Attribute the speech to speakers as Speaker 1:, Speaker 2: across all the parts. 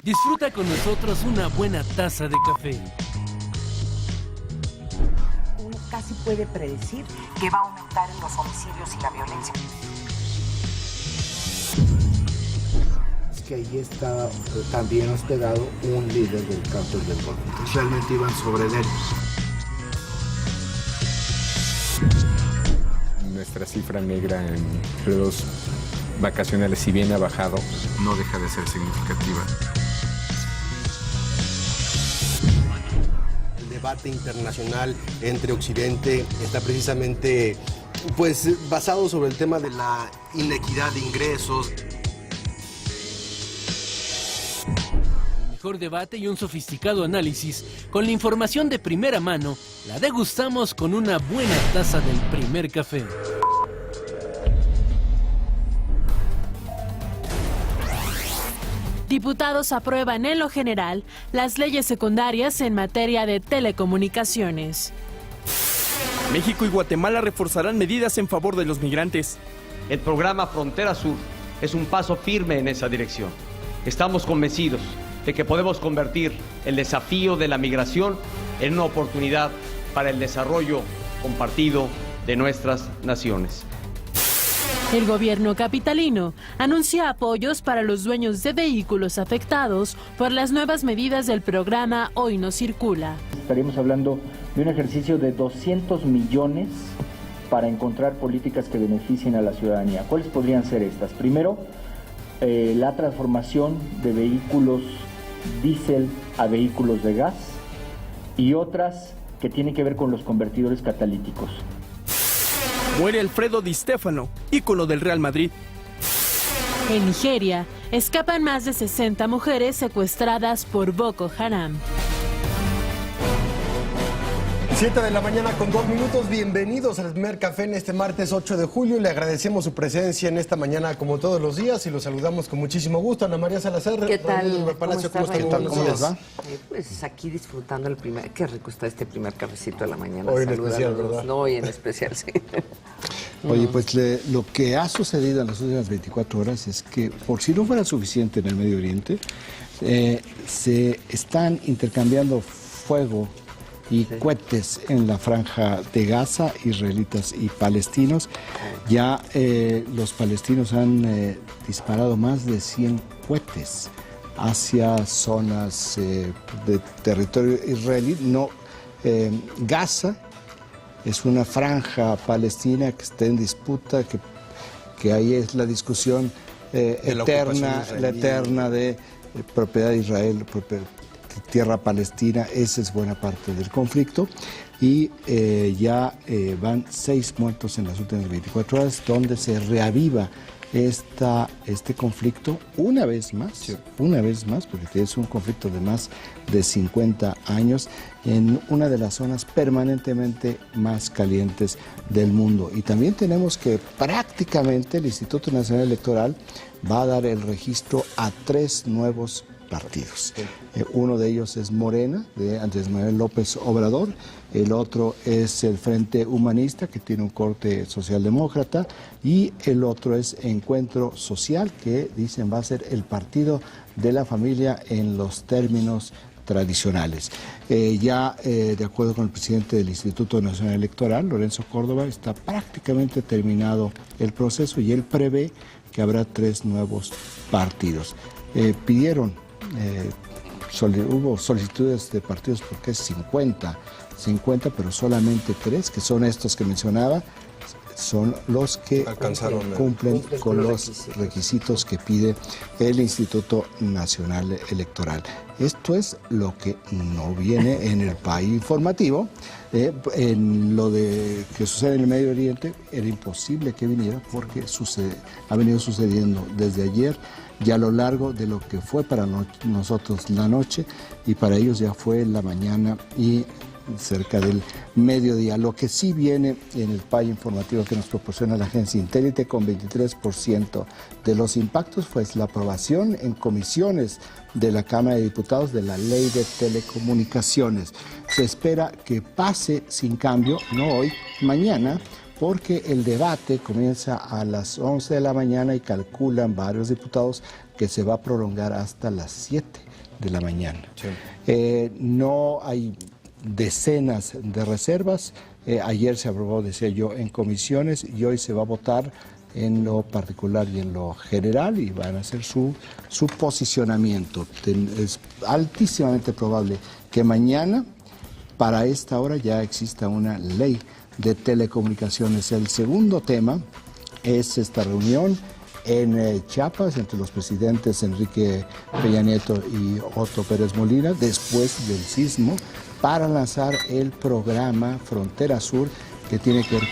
Speaker 1: Disfruta con nosotros una buena taza de café.
Speaker 2: Uno casi puede predecir que va a aumentar en los homicidios y la violencia.
Speaker 3: Es que ahí está también hospedado un líder del cártel del Golfo. Entonces realmente iban sobre él.
Speaker 4: Nuestra cifra negra en periodos vacacionales, si bien ha bajado, no deja de ser significativa.
Speaker 5: El debate internacional entre Occidente está precisamente basado sobre el tema de la inequidad de ingresos.
Speaker 1: Mejor debate y un sofisticado análisis. Con la información de primera mano, la degustamos con una buena taza del primer café.
Speaker 6: Diputados aprueban en lo general las leyes secundarias en materia de telecomunicaciones.
Speaker 7: México y Guatemala reforzarán medidas en favor de los migrantes.
Speaker 8: El programa Frontera Sur es un paso firme en esa dirección. Estamos convencidos de que podemos convertir el desafío de la migración en una oportunidad para el desarrollo compartido de nuestras naciones.
Speaker 6: El gobierno capitalino anuncia apoyos para los dueños de vehículos afectados por las nuevas medidas del programa Hoy No Circula.
Speaker 9: Estaríamos hablando de un ejercicio de 200 millones para encontrar políticas que beneficien a la ciudadanía. ¿Cuáles podrían ser estas? Primero, la transformación de vehículos diésel a vehículos de gas y otras que tienen que ver con los convertidores catalíticos.
Speaker 7: Muere Alfredo Di Stéfano, ícono del Real Madrid.
Speaker 6: En Nigeria, escapan más de 60 mujeres secuestradas por Boko Haram.
Speaker 5: 7 de la mañana con 2 minutos. Bienvenidos al primer café en este martes 8 de julio. Le agradecemos su presencia en esta mañana como todos los días y los saludamos con muchísimo gusto. Ana María Salazar.
Speaker 2: ¿Qué tal?
Speaker 5: Palacio,
Speaker 2: ¿Cómo
Speaker 5: ¿cómo
Speaker 2: están?
Speaker 5: ¿Cómo les va?
Speaker 2: Pues aquí disfrutando el primer... Qué rico está este primer cafecito de la mañana.
Speaker 5: Hoy en especial, ¿verdad?
Speaker 2: No, hoy en especial, sí.
Speaker 3: Oye, pues lo que ha sucedido en las últimas 24 horas es que, por si no fuera suficiente en el Medio Oriente, se están intercambiando fuego y cohetes en la franja de Gaza, israelitas y palestinos. Ya los palestinos han disparado más de 100 cohetes hacia zonas de territorio israelí. Gaza es una franja palestina que está en disputa, que ahí es la discusión eterna de propiedad de Israel, tierra palestina. Esa es buena parte del conflicto. Y ya van 6 muertos en las últimas 24 horas, donde se reaviva este conflicto una vez más, porque es un conflicto de más de 50 años en una de las zonas permanentemente más calientes del mundo. Y también tenemos que prácticamente el Instituto Nacional Electoral va a dar el registro a 3 nuevos partidos. Uno de ellos es Morena, de Andrés Manuel López Obrador. El otro es el Frente Humanista, que tiene un corte socialdemócrata. Y el otro es Encuentro Social, que dicen va a ser el partido de la familia en los términos tradicionales. De acuerdo con el presidente del Instituto Nacional Electoral, Lorenzo Córdoba, está prácticamente terminado el proceso y él prevé que habrá 3 nuevos partidos. Hubo solicitudes de partidos porque es 50, pero solamente 3, que son estos que mencionaba, son los que cumplen con los requisitos que pide el Instituto Nacional Electoral. Esto es lo que no viene en el país informativo. En lo que sucede en el Medio Oriente era imposible que viniera porque ha venido sucediendo desde ayer y a lo largo de lo que fue para nosotros la noche, y para ellos ya fue la mañana y cerca del mediodía. Lo que sí viene en el PAI informativo que nos proporciona la agencia Intélite con 23% de los impactos fue la aprobación en comisiones de la Cámara de Diputados de la Ley de Telecomunicaciones. Se espera que pase sin cambio, no hoy, mañana, porque el debate comienza a las 11 de la mañana y calculan varios diputados que se va a prolongar hasta las 7 de la mañana.
Speaker 5: Sí.
Speaker 3: No hay decenas de reservas. Ayer se aprobó, decía yo, en comisiones y hoy se va a votar en lo particular y en lo general y van a hacer su posicionamiento. Es altísimamente probable que mañana, para esta hora, ya exista una ley de telecomunicaciones. El segundo tema es esta reunión en Chiapas entre los presidentes Enrique Peña Nieto y Otto Pérez Molina después del sismo para lanzar el programa Frontera Sur, que tiene que ver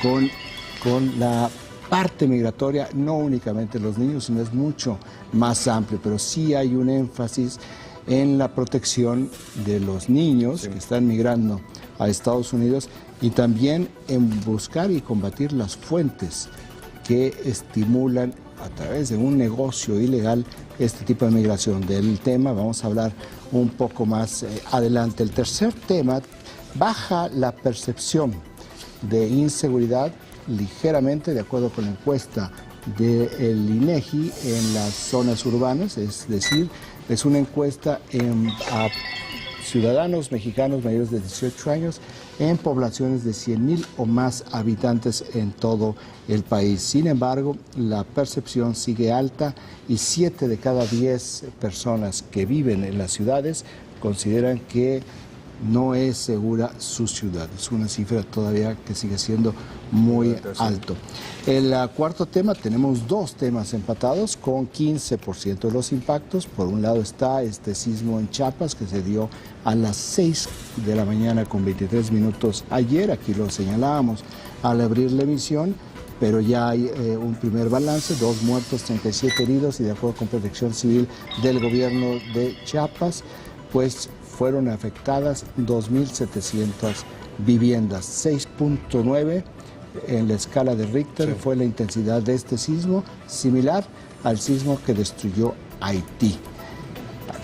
Speaker 3: con la parte migratoria, no únicamente los niños, sino es mucho más amplio, pero sí hay un énfasis en la protección de los niños que están migrando a Estados Unidos y también en buscar y combatir las fuentes que estimulan a través de un negocio ilegal este tipo de migración. Del tema vamos a hablar un poco más adelante. El tercer tema, baja la percepción de inseguridad ligeramente, de acuerdo con la encuesta del INEGI en las zonas urbanas, es decir, es una encuesta a ciudadanos mexicanos mayores de 18 años en poblaciones de 100,000 o más habitantes en todo el país. Sin embargo, la percepción sigue alta y 7 de cada 10 personas que viven en las ciudades consideran que no es segura su ciudad. Es una cifra todavía que sigue siendo muy alto. El cuarto tema, tenemos 2 temas empatados con 15% de los impactos. Por un lado está este sismo en Chiapas que se dio a las 6 de la mañana con 23 minutos ayer. Aquí lo señalábamos al abrir la emisión, pero ya hay un primer balance, 2 muertos, 37 heridos y de acuerdo con Protección Civil del gobierno de Chiapas, pues fueron afectadas 2.700 viviendas. 6.9 en la escala de Richter fue la intensidad de este sismo, similar al sismo que destruyó Haití.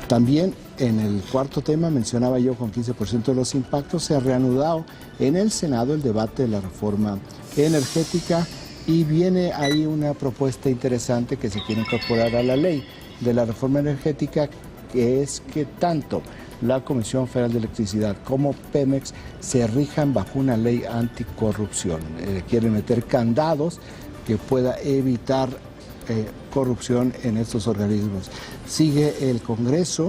Speaker 3: También en el cuarto tema, mencionaba yo, con 15% de los impactos, se ha reanudado en el Senado el debate de la reforma energética y viene ahí una propuesta interesante que se quiere incorporar a la ley de la reforma energética, que es que tanto la Comisión Federal de Electricidad como Pemex se rijan bajo una ley anticorrupción. Quieren meter candados que pueda evitar corrupción en estos organismos. Sigue el Congreso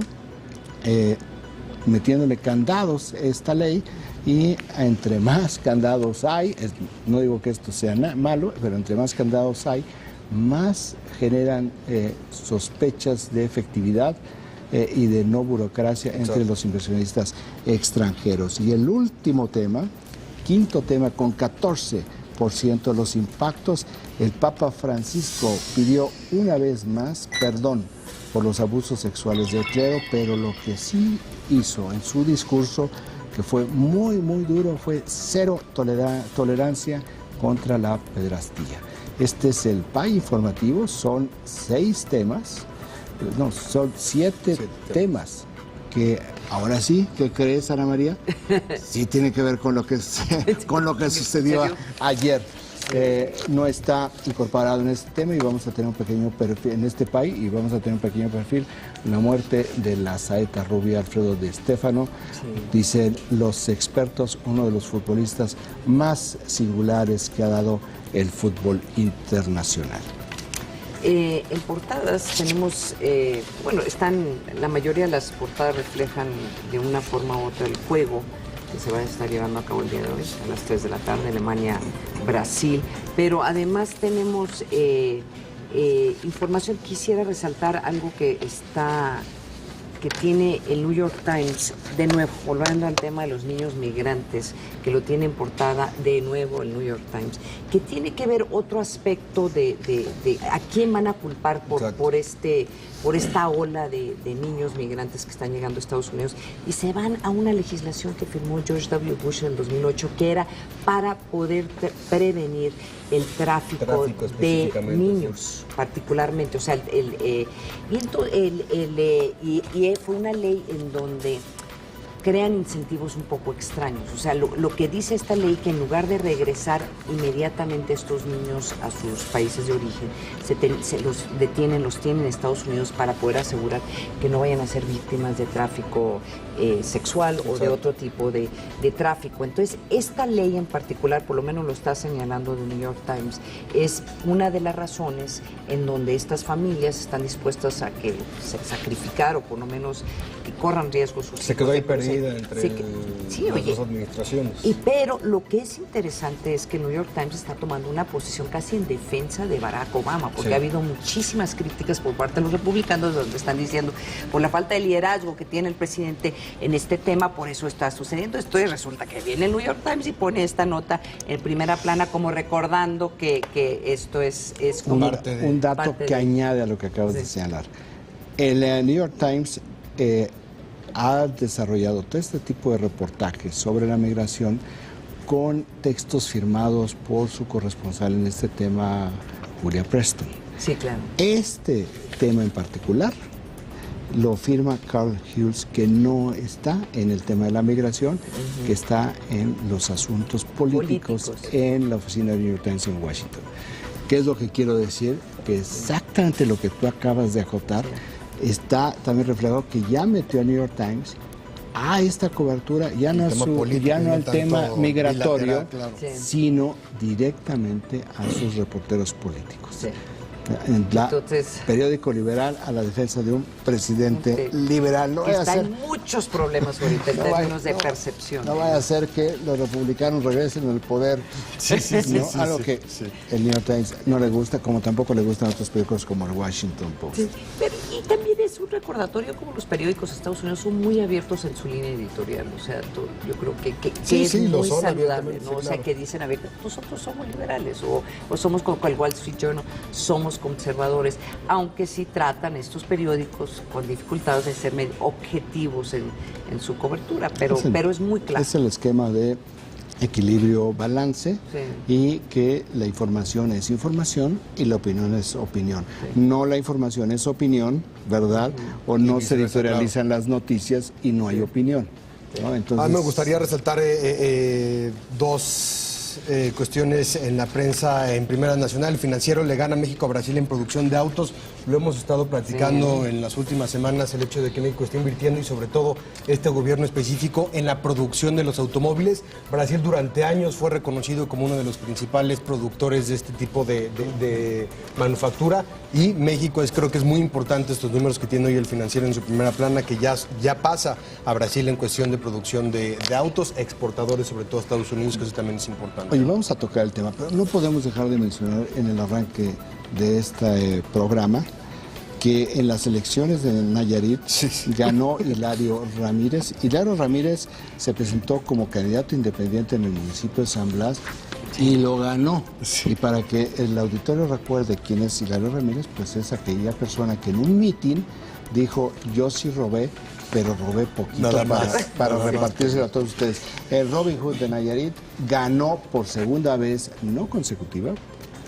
Speaker 3: metiéndole candados a esta ley y entre más candados hay, no digo que esto sea malo, pero entre más candados hay, más generan sospechas de efectividad y de no burocracia entre los inversionistas extranjeros. Y el último tema, quinto tema, con 14% de los impactos, el Papa Francisco pidió una vez más perdón por los abusos sexuales del clero, pero lo que sí hizo en su discurso, que fue muy, muy duro, fue cero tolerancia contra la pederastía. Este es el PAI informativo, son 6 temas. No, son 7 temas que ahora sí, ¿qué crees, Ana María? Sí tiene que ver con lo que sucedió ayer. No está incorporado en este tema y vamos a tener un pequeño perfil en este país y vamos a tener un pequeño perfil. La muerte de la saeta rubia Alfredo Di Stéfano, dicen los expertos, uno de los futbolistas más singulares que ha dado el fútbol internacional.
Speaker 2: En portadas tenemos, la mayoría de las portadas reflejan de una forma u otra el juego que se va a estar llevando a cabo el día de hoy, a las 3 de la tarde, Alemania-Brasil, pero además tenemos información. Quisiera resaltar algo que tiene el New York Times, de nuevo, volviendo al tema de los niños migrantes, que lo tiene en portada de nuevo el New York Times, que tiene que ver otro aspecto de a quién van a culpar por esta ola de niños migrantes que están llegando a Estados Unidos, y se van a una legislación que firmó George W. Bush en el 2008, que era para poder prevenir el tráfico de niños, particularmente. O sea, fue una ley en donde crean incentivos un poco extraños. O sea, lo que dice esta ley, que en lugar de regresar inmediatamente estos niños a sus países de origen, se los detienen, los tienen en Estados Unidos para poder asegurar que no vayan a ser víctimas de tráfico sexual o de otro tipo de tráfico. Entonces, esta ley en particular, por lo menos lo está señalando The New York Times, es una de las razones en donde estas familias están dispuestas a que sacrificar o por lo menos que corran riesgos sus hijos.
Speaker 5: Se quedó ahí perdida entre las dos administraciones.
Speaker 2: Pero lo que es interesante es que New York Times está tomando una posición casi en defensa de Barack Obama, porque ha habido muchísimas críticas por parte de los republicanos donde están diciendo por la falta de liderazgo que tiene el presidente en este tema, por eso está sucediendo esto, y resulta que viene el New York Times y pone esta nota en primera plana como recordando que esto es como
Speaker 3: un dato que añade a lo que acabas de señalar. El New York Times ha desarrollado todo este tipo de reportajes sobre la migración con textos firmados por su corresponsal en este tema, Julia Preston.
Speaker 2: Sí, claro.
Speaker 3: Este tema en particular lo firma Carl Hughes, que no está en el tema de la migración, que está en los asuntos políticos en la oficina de New York Times en Washington. ¿Qué es lo que quiero decir? Que exactamente lo que tú acabas de acotar está también reflejado, que ya metió a New York Times a esta cobertura, ya no al tema migratorio, sino directamente a sus reporteros políticos.
Speaker 2: Sí.
Speaker 3: Entonces, periódico liberal a la defensa de un presidente liberal. No
Speaker 2: está en muchos problemas ahorita en términos de percepción.
Speaker 3: No vaya a ser que los republicanos regresen al poder. Algo que el New York Times no le gusta, como tampoco le gustan otros periódicos como el Washington Post.
Speaker 2: Sí, pero, y también es un recordatorio como los periódicos de Estados Unidos son muy abiertos en su línea editorial. O sea, yo creo que es muy saludable, ¿no? O sea, que dicen abiertamente, nosotros somos liberales o somos como el Wall Street Journal, somos conservadores, aunque sí tratan estos periódicos con dificultades de ser objetivos en su cobertura, pero es muy claro.
Speaker 3: Es el esquema de equilibrio, balance, y que la información es información y la opinión es opinión. No la información es opinión, ¿verdad? O no se editorializan las noticias y no hay opinión, ¿no? Entonces,
Speaker 5: me gustaría resaltar dos cuestiones en la prensa en Primera Nacional. El Financiero le gana a México a Brasil en producción de autos. Lo hemos estado platicando en las últimas semanas, el hecho de que México está invirtiendo y sobre todo este gobierno específico en la producción de los automóviles. Brasil durante años fue reconocido como uno de los principales productores de este tipo de manufactura, y México creo que es muy importante estos números que tiene hoy el Financiero en su primera plana, que ya pasa a Brasil en cuestión de producción de autos, exportadores sobre todo a Estados Unidos, que eso también es importante.
Speaker 3: Oye, vamos a tocar el tema, pero no podemos dejar de mencionar en el arranque de este programa que en las elecciones de Nayarit ganó Hilario Ramírez. Hilario Ramírez se presentó como candidato independiente en el municipio de San Blas y lo ganó. Y para que el auditorio recuerde quién es Hilario Ramírez, pues es aquella persona que en un mitin dijo: yo sí robé, pero robé poquito para repartírselo a todos ustedes. El Robin Hood de Nayarit ganó por segunda vez, no consecutiva,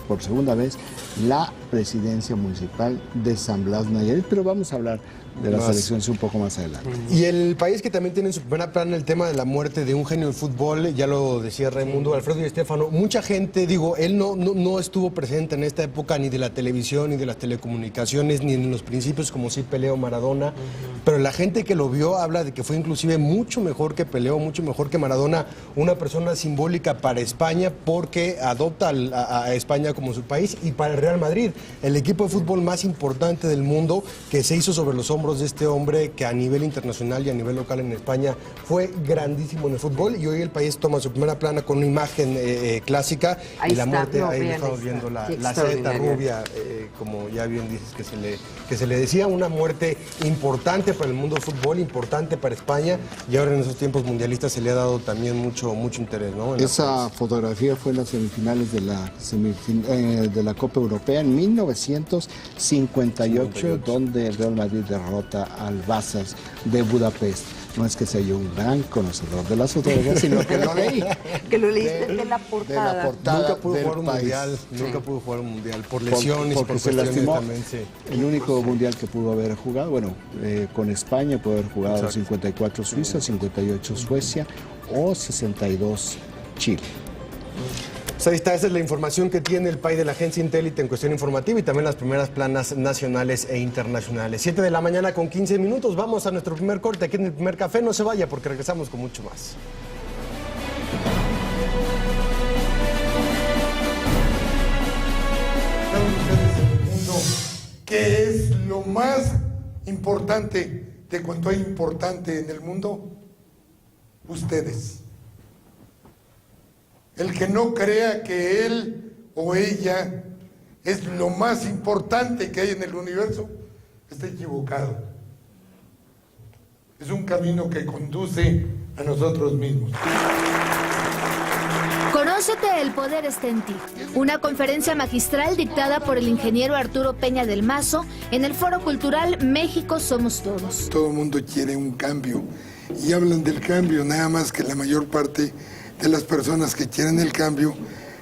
Speaker 3: por segunda vez, la presidencia municipal de San Blas, Nayarit, pero vamos a hablar de las elecciones un poco más adelante.
Speaker 5: Y el país que también tiene en su primera plana el tema de la muerte de un genio del fútbol, ya lo decía Raimundo, Alfredo Di Stéfano. Mucha gente, él no estuvo presente en esta época ni de la televisión, ni de las telecomunicaciones, ni en los principios como sí Pelé o Maradona, pero la gente que lo vio habla de que fue inclusive mucho mejor que Pelé, mucho mejor que Maradona, una persona simbólica para España porque adopta a España como su país, y para el Real Madrid, el equipo de fútbol más importante del mundo, que se hizo sobre los hombros de este hombre que a nivel internacional y a nivel local en España fue grandísimo en el fútbol, y hoy el país toma su primera plana con una imagen clásica y la muerte, ahí estamos viendo la saeta rubia, como ya bien dices que se le decía, una muerte importante para el mundo del fútbol, importante para España, y ahora en esos tiempos mundialistas se le ha dado también mucho interés, ¿no?
Speaker 3: Esa fotografía fue en las semifinales de la Copa Europea en 1958, donde el Real Madrid derrota al Vasas de Budapest. No es que sea yo un gran conocedor de las fotografías, sino que lo leí.
Speaker 2: Que lo leíste de la portada.
Speaker 5: Nunca pudo
Speaker 3: del
Speaker 5: jugar un
Speaker 3: país.
Speaker 5: mundial, nunca pudo jugar un mundial por lesiones,
Speaker 3: Porque
Speaker 5: por
Speaker 3: se
Speaker 5: cuestiones
Speaker 3: lastimó.
Speaker 5: también, sí.
Speaker 3: El único mundial que pudo haber jugado, bueno, con España pudo haber jugado
Speaker 5: Exacto.
Speaker 3: 54 Suiza, 58 Suecia o 62 Chile.
Speaker 5: Pues ahí está, esa es la información que tiene el país de la agencia Intélite en cuestión informativa y también las primeras planas nacionales e internacionales. 7 de la mañana con 15 minutos, vamos a nuestro primer corte aquí en el primer café, no se vaya porque regresamos con mucho más.
Speaker 10: ¿Qué es lo más importante de cuanto hay importante en el mundo? Ustedes. El que no crea que él o ella es lo más importante que hay en el universo, está equivocado. Es un camino que conduce a nosotros mismos.
Speaker 11: Conócete, el poder está en ti. Una conferencia magistral dictada por el ingeniero Arturo Peña del Mazo en el Foro Cultural México Somos Todos.
Speaker 10: Todo el mundo quiere un cambio y hablan del cambio, nada más que la mayor parte de las personas que quieren el cambio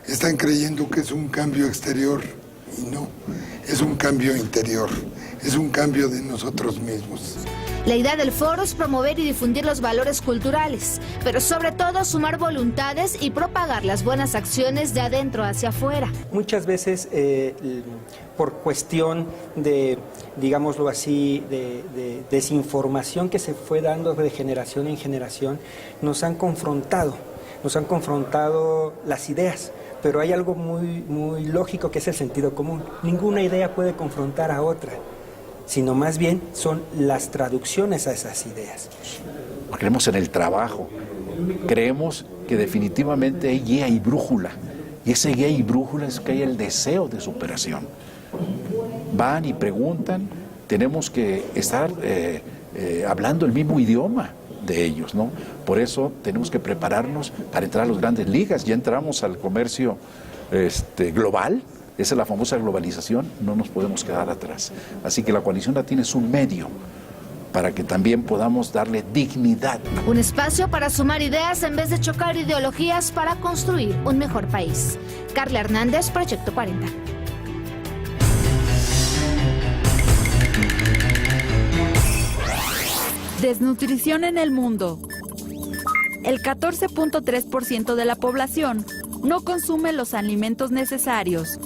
Speaker 10: están creyendo que es un cambio exterior y no, es un cambio interior, es un cambio de nosotros mismos.
Speaker 11: La idea del foro es promover y difundir los valores culturales, pero sobre todo sumar voluntades y propagar las buenas acciones de adentro hacia afuera.
Speaker 12: Muchas veces por cuestión de, digámoslo así, de desinformación que se fue dando de generación en generación, nos han confrontado las ideas, pero hay algo muy lógico que es el sentido común. Ninguna idea puede confrontar a otra, sino más bien son las traducciones a esas ideas.
Speaker 13: Creemos en el trabajo, creemos que definitivamente hay guía y brújula, y ese guía y brújula es que hay el deseo de superación. Van y preguntan, tenemos que estar hablando el mismo idioma de ellos, ¿no? Por eso tenemos que prepararnos para entrar a las grandes ligas. Ya entramos al comercio global, esa es la famosa globalización, no nos podemos quedar atrás. Así que la coalición latina es un medio para que también podamos darle dignidad.
Speaker 11: Un espacio para sumar ideas en vez de chocar ideologías para construir un mejor país. Carla Hernández, Proyecto 40.
Speaker 14: Desnutrición en el mundo. El 14.3% de la población no consume los alimentos necesarios.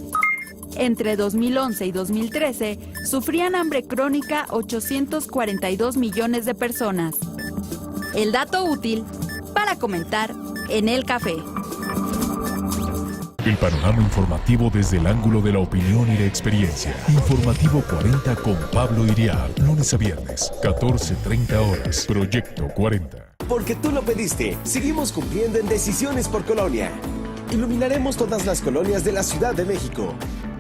Speaker 14: Entre 2011 y 2013, sufrían hambre crónica 842 millones de personas. El dato útil para comentar en el café.
Speaker 15: El panorama informativo desde el ángulo de la opinión y la experiencia. Informativo 40 con Pablo Iriar. Lunes a viernes, 14:30 horas. Proyecto 40.
Speaker 16: Porque tú lo pediste, seguimos cumpliendo en Decisiones por Colonia. Iluminaremos todas las colonias de la Ciudad de México.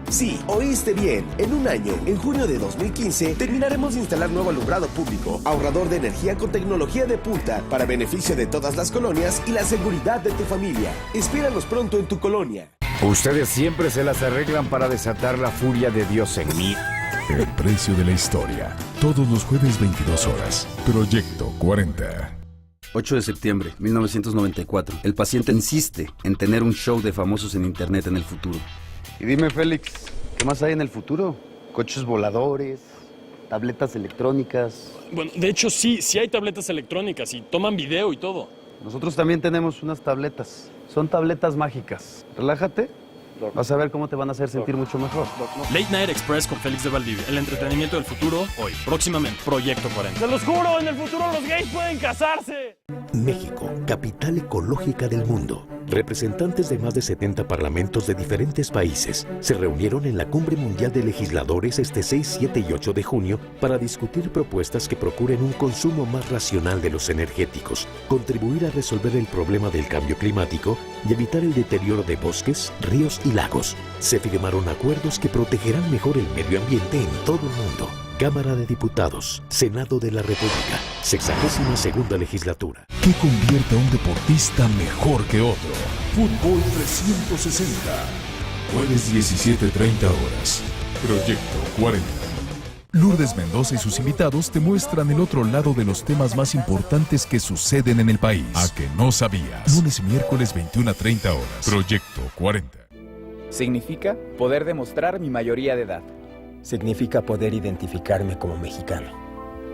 Speaker 16: Sí, oíste bien. En un año, en junio de 2015, terminaremos de instalar nuevo alumbrado público, ahorrador de energía con tecnología de punta, para beneficio de todas las colonias y la seguridad de tu familia. Espéranos pronto en tu colonia.
Speaker 17: Ustedes siempre se las arreglan para desatar la furia de Dios en mí.
Speaker 15: El precio de la historia. Todos los jueves 22 horas. Proyecto 40.
Speaker 18: 8 de septiembre, 1994. El paciente insiste en tener un show de famosos en internet en el futuro.
Speaker 19: Y dime, Félix, ¿qué más hay en el futuro? ¿Coches voladores? ¿Tabletas electrónicas?
Speaker 20: Bueno, de hecho sí hay tabletas electrónicas y toman video y todo.
Speaker 19: Nosotros también tenemos unas tabletas. Son tabletas mágicas. Relájate. Vas a ver cómo te van a hacer sentir mucho mejor.
Speaker 20: Late Night Express con Félix de Valdivia. El entretenimiento del futuro, hoy. Próximamente, Proyecto 40.
Speaker 21: ¡Se los juro! En el futuro los gays pueden casarse.
Speaker 22: México, capital ecológica del mundo. Representantes de más de 70 parlamentos de diferentes países se reunieron en la Cumbre Mundial de Legisladores este 6, 7 y 8 de junio para discutir propuestas que procuren un consumo más racional de los energéticos, contribuir a resolver el problema del cambio climático y evitar el deterioro de bosques, ríos y lagos. Se firmaron acuerdos que protegerán mejor el medio ambiente en todo el mundo. Cámara de Diputados, Senado de la República, 62ª legislatura.
Speaker 15: ¿Qué convierte a un deportista mejor que otro? Fútbol 360. Jueves 17:30 horas. Proyecto 40. Lourdes Mendoza y sus invitados te muestran el otro lado de los temas más importantes que suceden en el país. ¿A que no sabías? Lunes y miércoles 21 a 30 horas. Proyecto 40.
Speaker 1: Significa poder demostrar mi mayoría de edad.
Speaker 4: Significa poder identificarme como mexicano.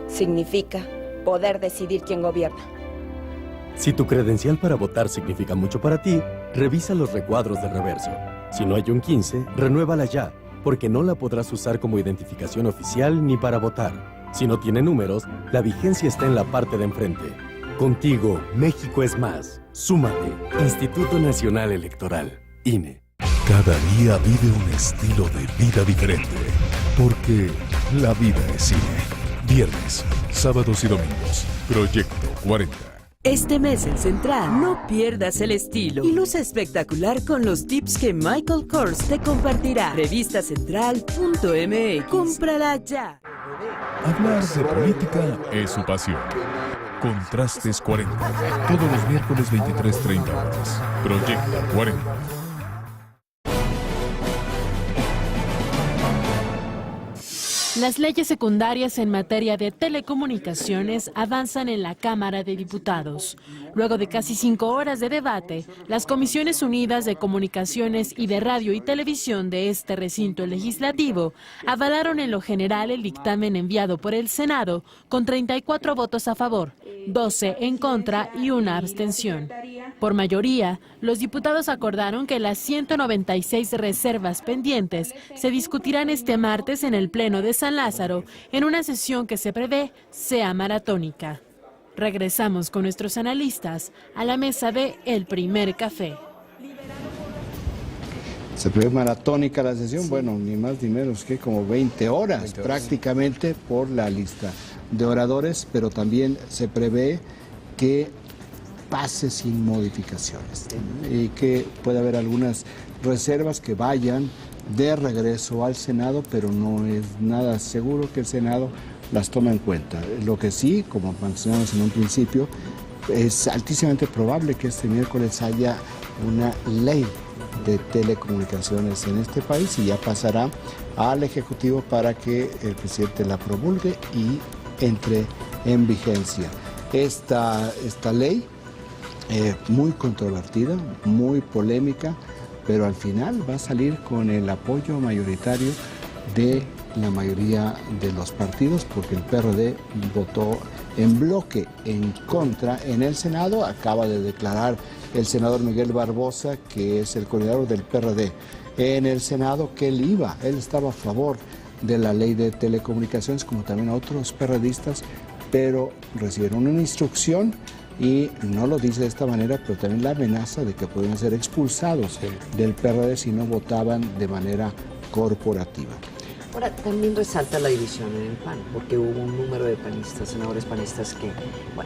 Speaker 23: Significa poder decidir quién gobierna.
Speaker 24: Si tu credencial para votar significa mucho para ti, revisa los recuadros de reverso. Si no hay un 15, renuévala ya, porque no la podrás usar como identificación oficial ni para votar. Si no tiene números, la vigencia está en la parte de enfrente. Contigo, México es más. Súmate. Instituto Nacional Electoral, INE.
Speaker 15: Cada día vive un estilo de vida diferente, porque la vida es cine. Viernes, sábados y domingos. Proyecto 40.
Speaker 25: Este mes en Central, no pierdas el estilo y luce espectacular con los tips que Michael Kors te compartirá. Revistacentral.mx. ¡Cómprala ya!
Speaker 15: Hablar de política es su pasión. Contrastes 40. Todos los miércoles 23:30 horas. Proyecto 40.
Speaker 6: Las leyes secundarias en materia de telecomunicaciones avanzan en la Cámara de Diputados. Luego de casi 5 horas de debate, las Comisiones Unidas de Comunicaciones y de Radio y Televisión de este recinto legislativo avalaron en lo general el dictamen enviado por el Senado con 34 votos a favor, 12 en contra y 1 abstención. Por mayoría, los diputados acordaron que las 196 reservas pendientes se discutirán este martes en el Pleno de San Lázaro, en una sesión que se prevé sea maratónica. Regresamos con nuestros analistas a la mesa de El Primer Café.
Speaker 3: Se prevé maratónica la sesión, sí. Bueno, ni más ni menos que como 20 horas prácticamente por la lista de oradores, pero también se prevé que pase sin modificaciones y que puede haber algunas reservas que vayan de regreso al Senado, pero no es nada seguro que el Senado las tome en cuenta. Lo que sí, como mencionamos en un principio, es altísimamente probable que este miércoles haya una ley de telecomunicaciones en este país y ya pasará al Ejecutivo para que el presidente la promulgue y entre en vigencia. Esta ley, muy controvertida, muy polémica, pero al final va a salir con el apoyo mayoritario de la mayoría de los partidos, porque el PRD votó en bloque en contra en el Senado. Acaba de declarar el senador Miguel Barbosa, que es el coordinador del PRD en el Senado, que él estaba a favor de la ley de telecomunicaciones, como también otros PRDistas, pero recibieron una instrucción y no lo dice de esta manera, pero también la amenaza de que pueden ser expulsados del PRD si no votaban de manera corporativa.
Speaker 2: Ahora, también resalta la división en el PAN, porque hubo un número de panistas, senadores panistas que,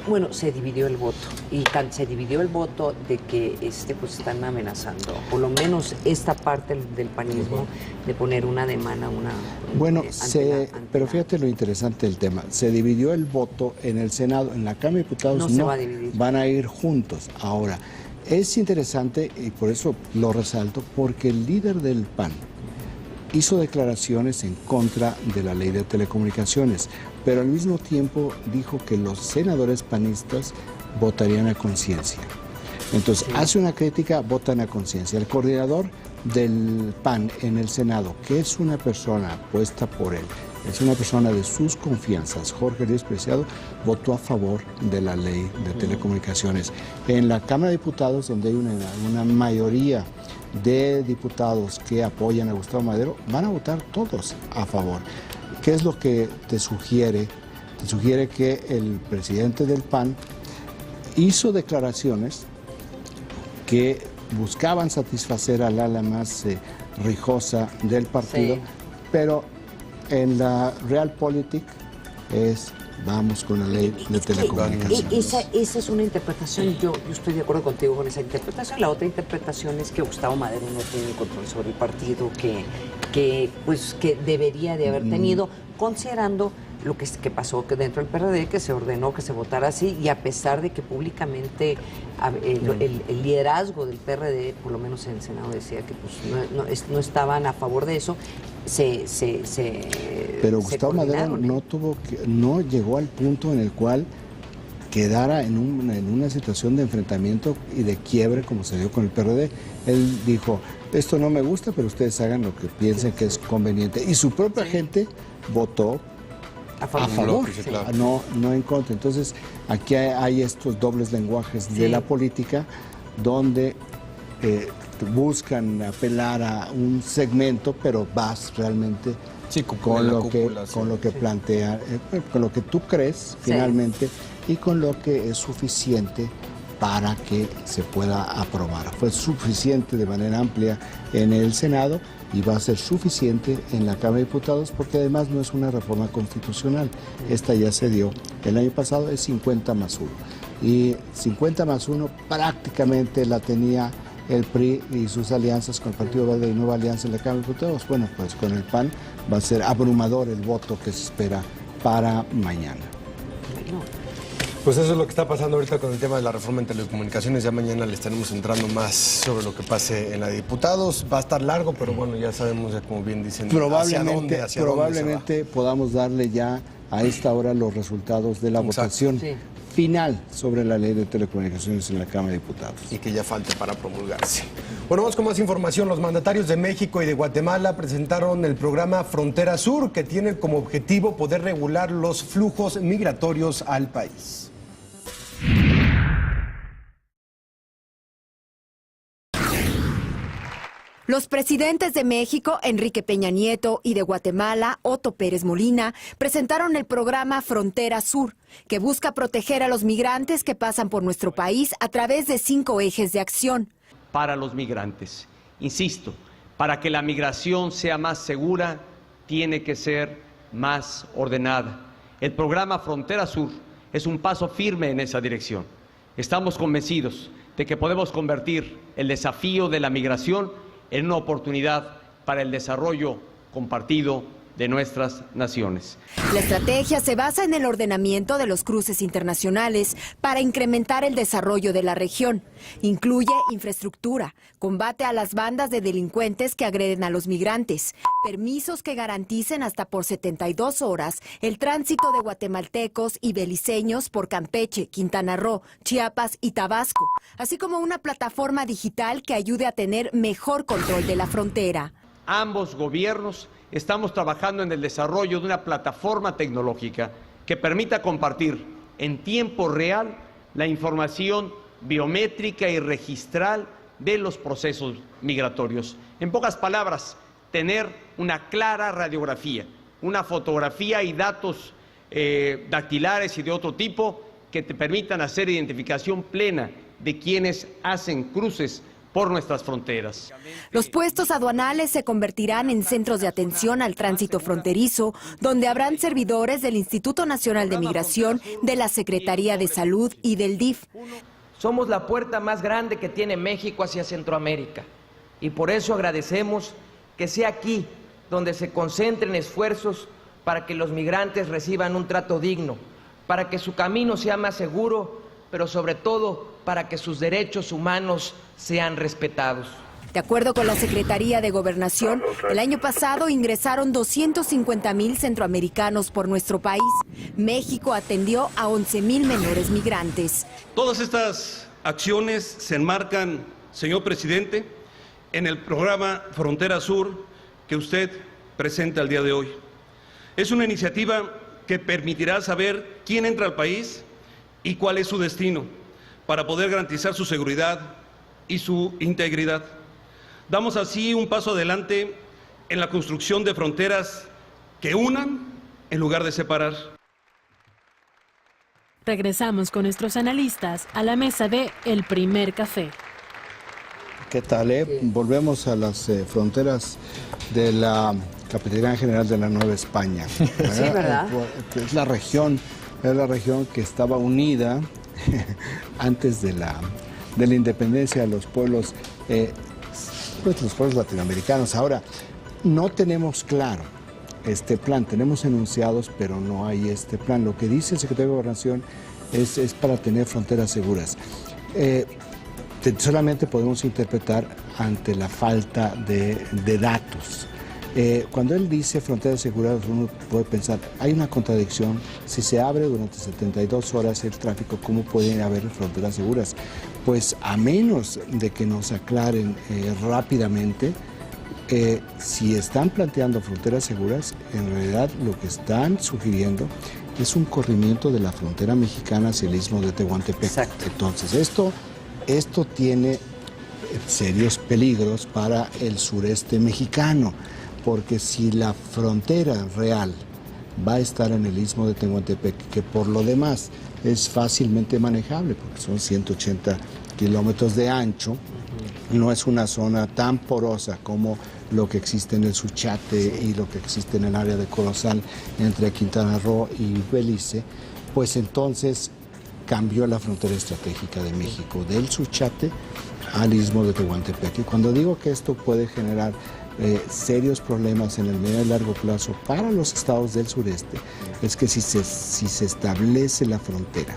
Speaker 2: bueno, se dividió el voto. Y se dividió el voto de que pues están amenazando, por lo menos esta parte del panismo, de poner una demanda,
Speaker 3: Bueno, pero fíjate lo interesante del tema. Se dividió el voto en el Senado, en la Cámara de Diputados no van a ir juntos. Ahora, es interesante, y por eso lo resalto, porque el líder del PAN hizo declaraciones en contra de la ley de telecomunicaciones, pero al mismo tiempo dijo que los senadores panistas votarían a conciencia. Entonces, hace una crítica, votan a conciencia. El coordinador del PAN en el Senado, que es una persona puesta por él, es una persona de sus confianzas, Jorge Luis Preciado, votó a favor de la ley de telecomunicaciones. En la Cámara de Diputados, donde hay una mayoría de diputados que apoyan a Gustavo Madero, van a votar todos a favor. ¿Qué es lo que te sugiere? Te sugiere que el presidente del PAN hizo declaraciones que buscaban satisfacer al ala más rijosa del partido, pero en la realpolitik vamos con la ley de telecomunicaciones.
Speaker 2: Esa es una interpretación, yo estoy de acuerdo contigo con esa interpretación. La otra interpretación es que Gustavo Madero no tiene control sobre el partido que debería de haber tenido, considerando lo que pasó que dentro del PRD, que se ordenó que se votara así, y a pesar de que públicamente el liderazgo del PRD, por lo menos en el Senado, decía que pues, no estaban a favor de eso,
Speaker 3: pero Gustavo Madero no llegó al punto en el cual quedara en una situación de enfrentamiento y de quiebre como se dio con el PRD. Él dijo, esto no me gusta, pero ustedes hagan lo que piensen que es conveniente. Y su propia gente votó a favor, sí, claro. no en contra. Entonces, aquí hay estos dobles lenguajes de la política donde buscan apelar a un segmento, pero vas realmente con lo que plantea, con lo que tú crees finalmente y con lo que es suficiente para que se pueda aprobar. Fue suficiente de manera amplia en el Senado y va a ser suficiente en la Cámara de Diputados porque además no es una reforma constitucional. Esta ya se dio el año pasado, es 50+1. Y 50+1 prácticamente la tenía el PRI y sus alianzas con el Partido Verde y Nueva Alianza en la Cámara de Diputados. Bueno, pues con el PAN va a ser abrumador el voto que se espera para mañana.
Speaker 5: Pues eso es lo que está pasando ahorita con el tema de la reforma en telecomunicaciones. Ya mañana le estaremos entrando más sobre lo que pase en la de diputados. Va a estar largo, pero bueno, ya sabemos, ya como bien dicen, probablemente
Speaker 3: podamos darle ya a esta hora los resultados de la votación final sobre la ley de telecomunicaciones en la Cámara de Diputados.
Speaker 5: Y que ya falte para promulgarse. Bueno, vamos con más información. Los mandatarios de México y de Guatemala presentaron el programa Frontera Sur, que tiene como objetivo poder regular los flujos migratorios al país.
Speaker 7: Los presidentes de México, Enrique Peña Nieto, y de Guatemala, Otto Pérez Molina, presentaron el programa Frontera Sur, que busca proteger a los migrantes que pasan por nuestro país a través de 5 ejes de acción.
Speaker 8: Para los migrantes, insisto, para que la migración sea más segura, tiene que ser más ordenada. El programa Frontera Sur es un paso firme en esa dirección. Estamos convencidos de que podemos convertir el desafío de la migración en una oportunidad para el desarrollo compartido de nuestras naciones.
Speaker 7: La estrategia se basa en el ordenamiento de los cruces internacionales para incrementar el desarrollo de la región. Incluye infraestructura, combate a las bandas de delincuentes que agreden a los migrantes, permisos que garanticen hasta por 72 horas el tránsito de guatemaltecos y beliceños por Campeche, Quintana Roo, Chiapas y Tabasco, así como una plataforma digital que ayude a tener mejor control de la frontera.
Speaker 8: Ambos gobiernos estamos trabajando en el desarrollo de una plataforma tecnológica que permita compartir en tiempo real la información biométrica y registral de los procesos migratorios. En pocas palabras, tener una clara radiografía, una fotografía y datos dactilares y de otro tipo que te permitan hacer identificación plena de quienes hacen cruces por nuestras fronteras.
Speaker 7: Los puestos aduanales se convertirán en centros de atención al tránsito fronterizo, donde habrán servidores del Instituto Nacional de Migración, de la Secretaría de Salud y del DIF.
Speaker 9: Somos la puerta más grande que tiene México hacia Centroamérica y por eso agradecemos que sea aquí donde se concentren esfuerzos para que los migrantes reciban un trato digno, para que su camino sea más seguro, pero sobre todo para que sus derechos humanos sean respetados.
Speaker 7: De acuerdo con la Secretaría de Gobernación, el año pasado ingresaron 250,000 centroamericanos por nuestro país. México atendió a 11,000 menores migrantes.
Speaker 10: Todas estas acciones se enmarcan, señor presidente, en el programa Frontera Sur que usted presenta el día de hoy. Es una iniciativa que permitirá saber quién entra al país y cuál es su destino, para poder garantizar su seguridad y su integridad. Damos así un paso adelante en la construcción de fronteras que unan en lugar de separar.
Speaker 6: Regresamos con nuestros analistas a la mesa de El Primer Café.
Speaker 3: ¿Qué tal? Volvemos a las fronteras de la Capitanía General de la Nueva España.
Speaker 2: Sí, ¿verdad?
Speaker 3: Es la región que estaba unida antes de la independencia de los pueblos, los pueblos latinoamericanos. Ahora, no tenemos claro este plan. Tenemos enunciados, pero no hay este plan. Lo que dice el secretario de Gobernación es para tener fronteras seguras. Solamente podemos interpretar ante la falta de datos. Cuando él dice fronteras seguras, uno puede pensar, hay una contradicción. Si se abre durante 72 horas el tráfico, ¿cómo pueden haber fronteras seguras? Pues a menos de que nos aclaren rápidamente, si están planteando fronteras seguras, en realidad lo que están sugiriendo es un corrimiento de la frontera mexicana hacia el istmo de Tehuantepec. Exacto. Entonces, esto tiene serios peligros para el sureste mexicano, porque si la frontera real va a estar en el istmo de Tehuantepec, que por lo demás es fácilmente manejable, porque son 180 kilómetros de ancho, no es una zona tan porosa como lo que existe en el Suchiate y lo que existe en el área de Corozal entre Quintana Roo y Belice, pues entonces cambió la frontera estratégica de México, del Suchiate al istmo de Tehuantepec. Y cuando digo que esto puede generar serios problemas en el medio y largo plazo para los estados del sureste, es que si se establece la frontera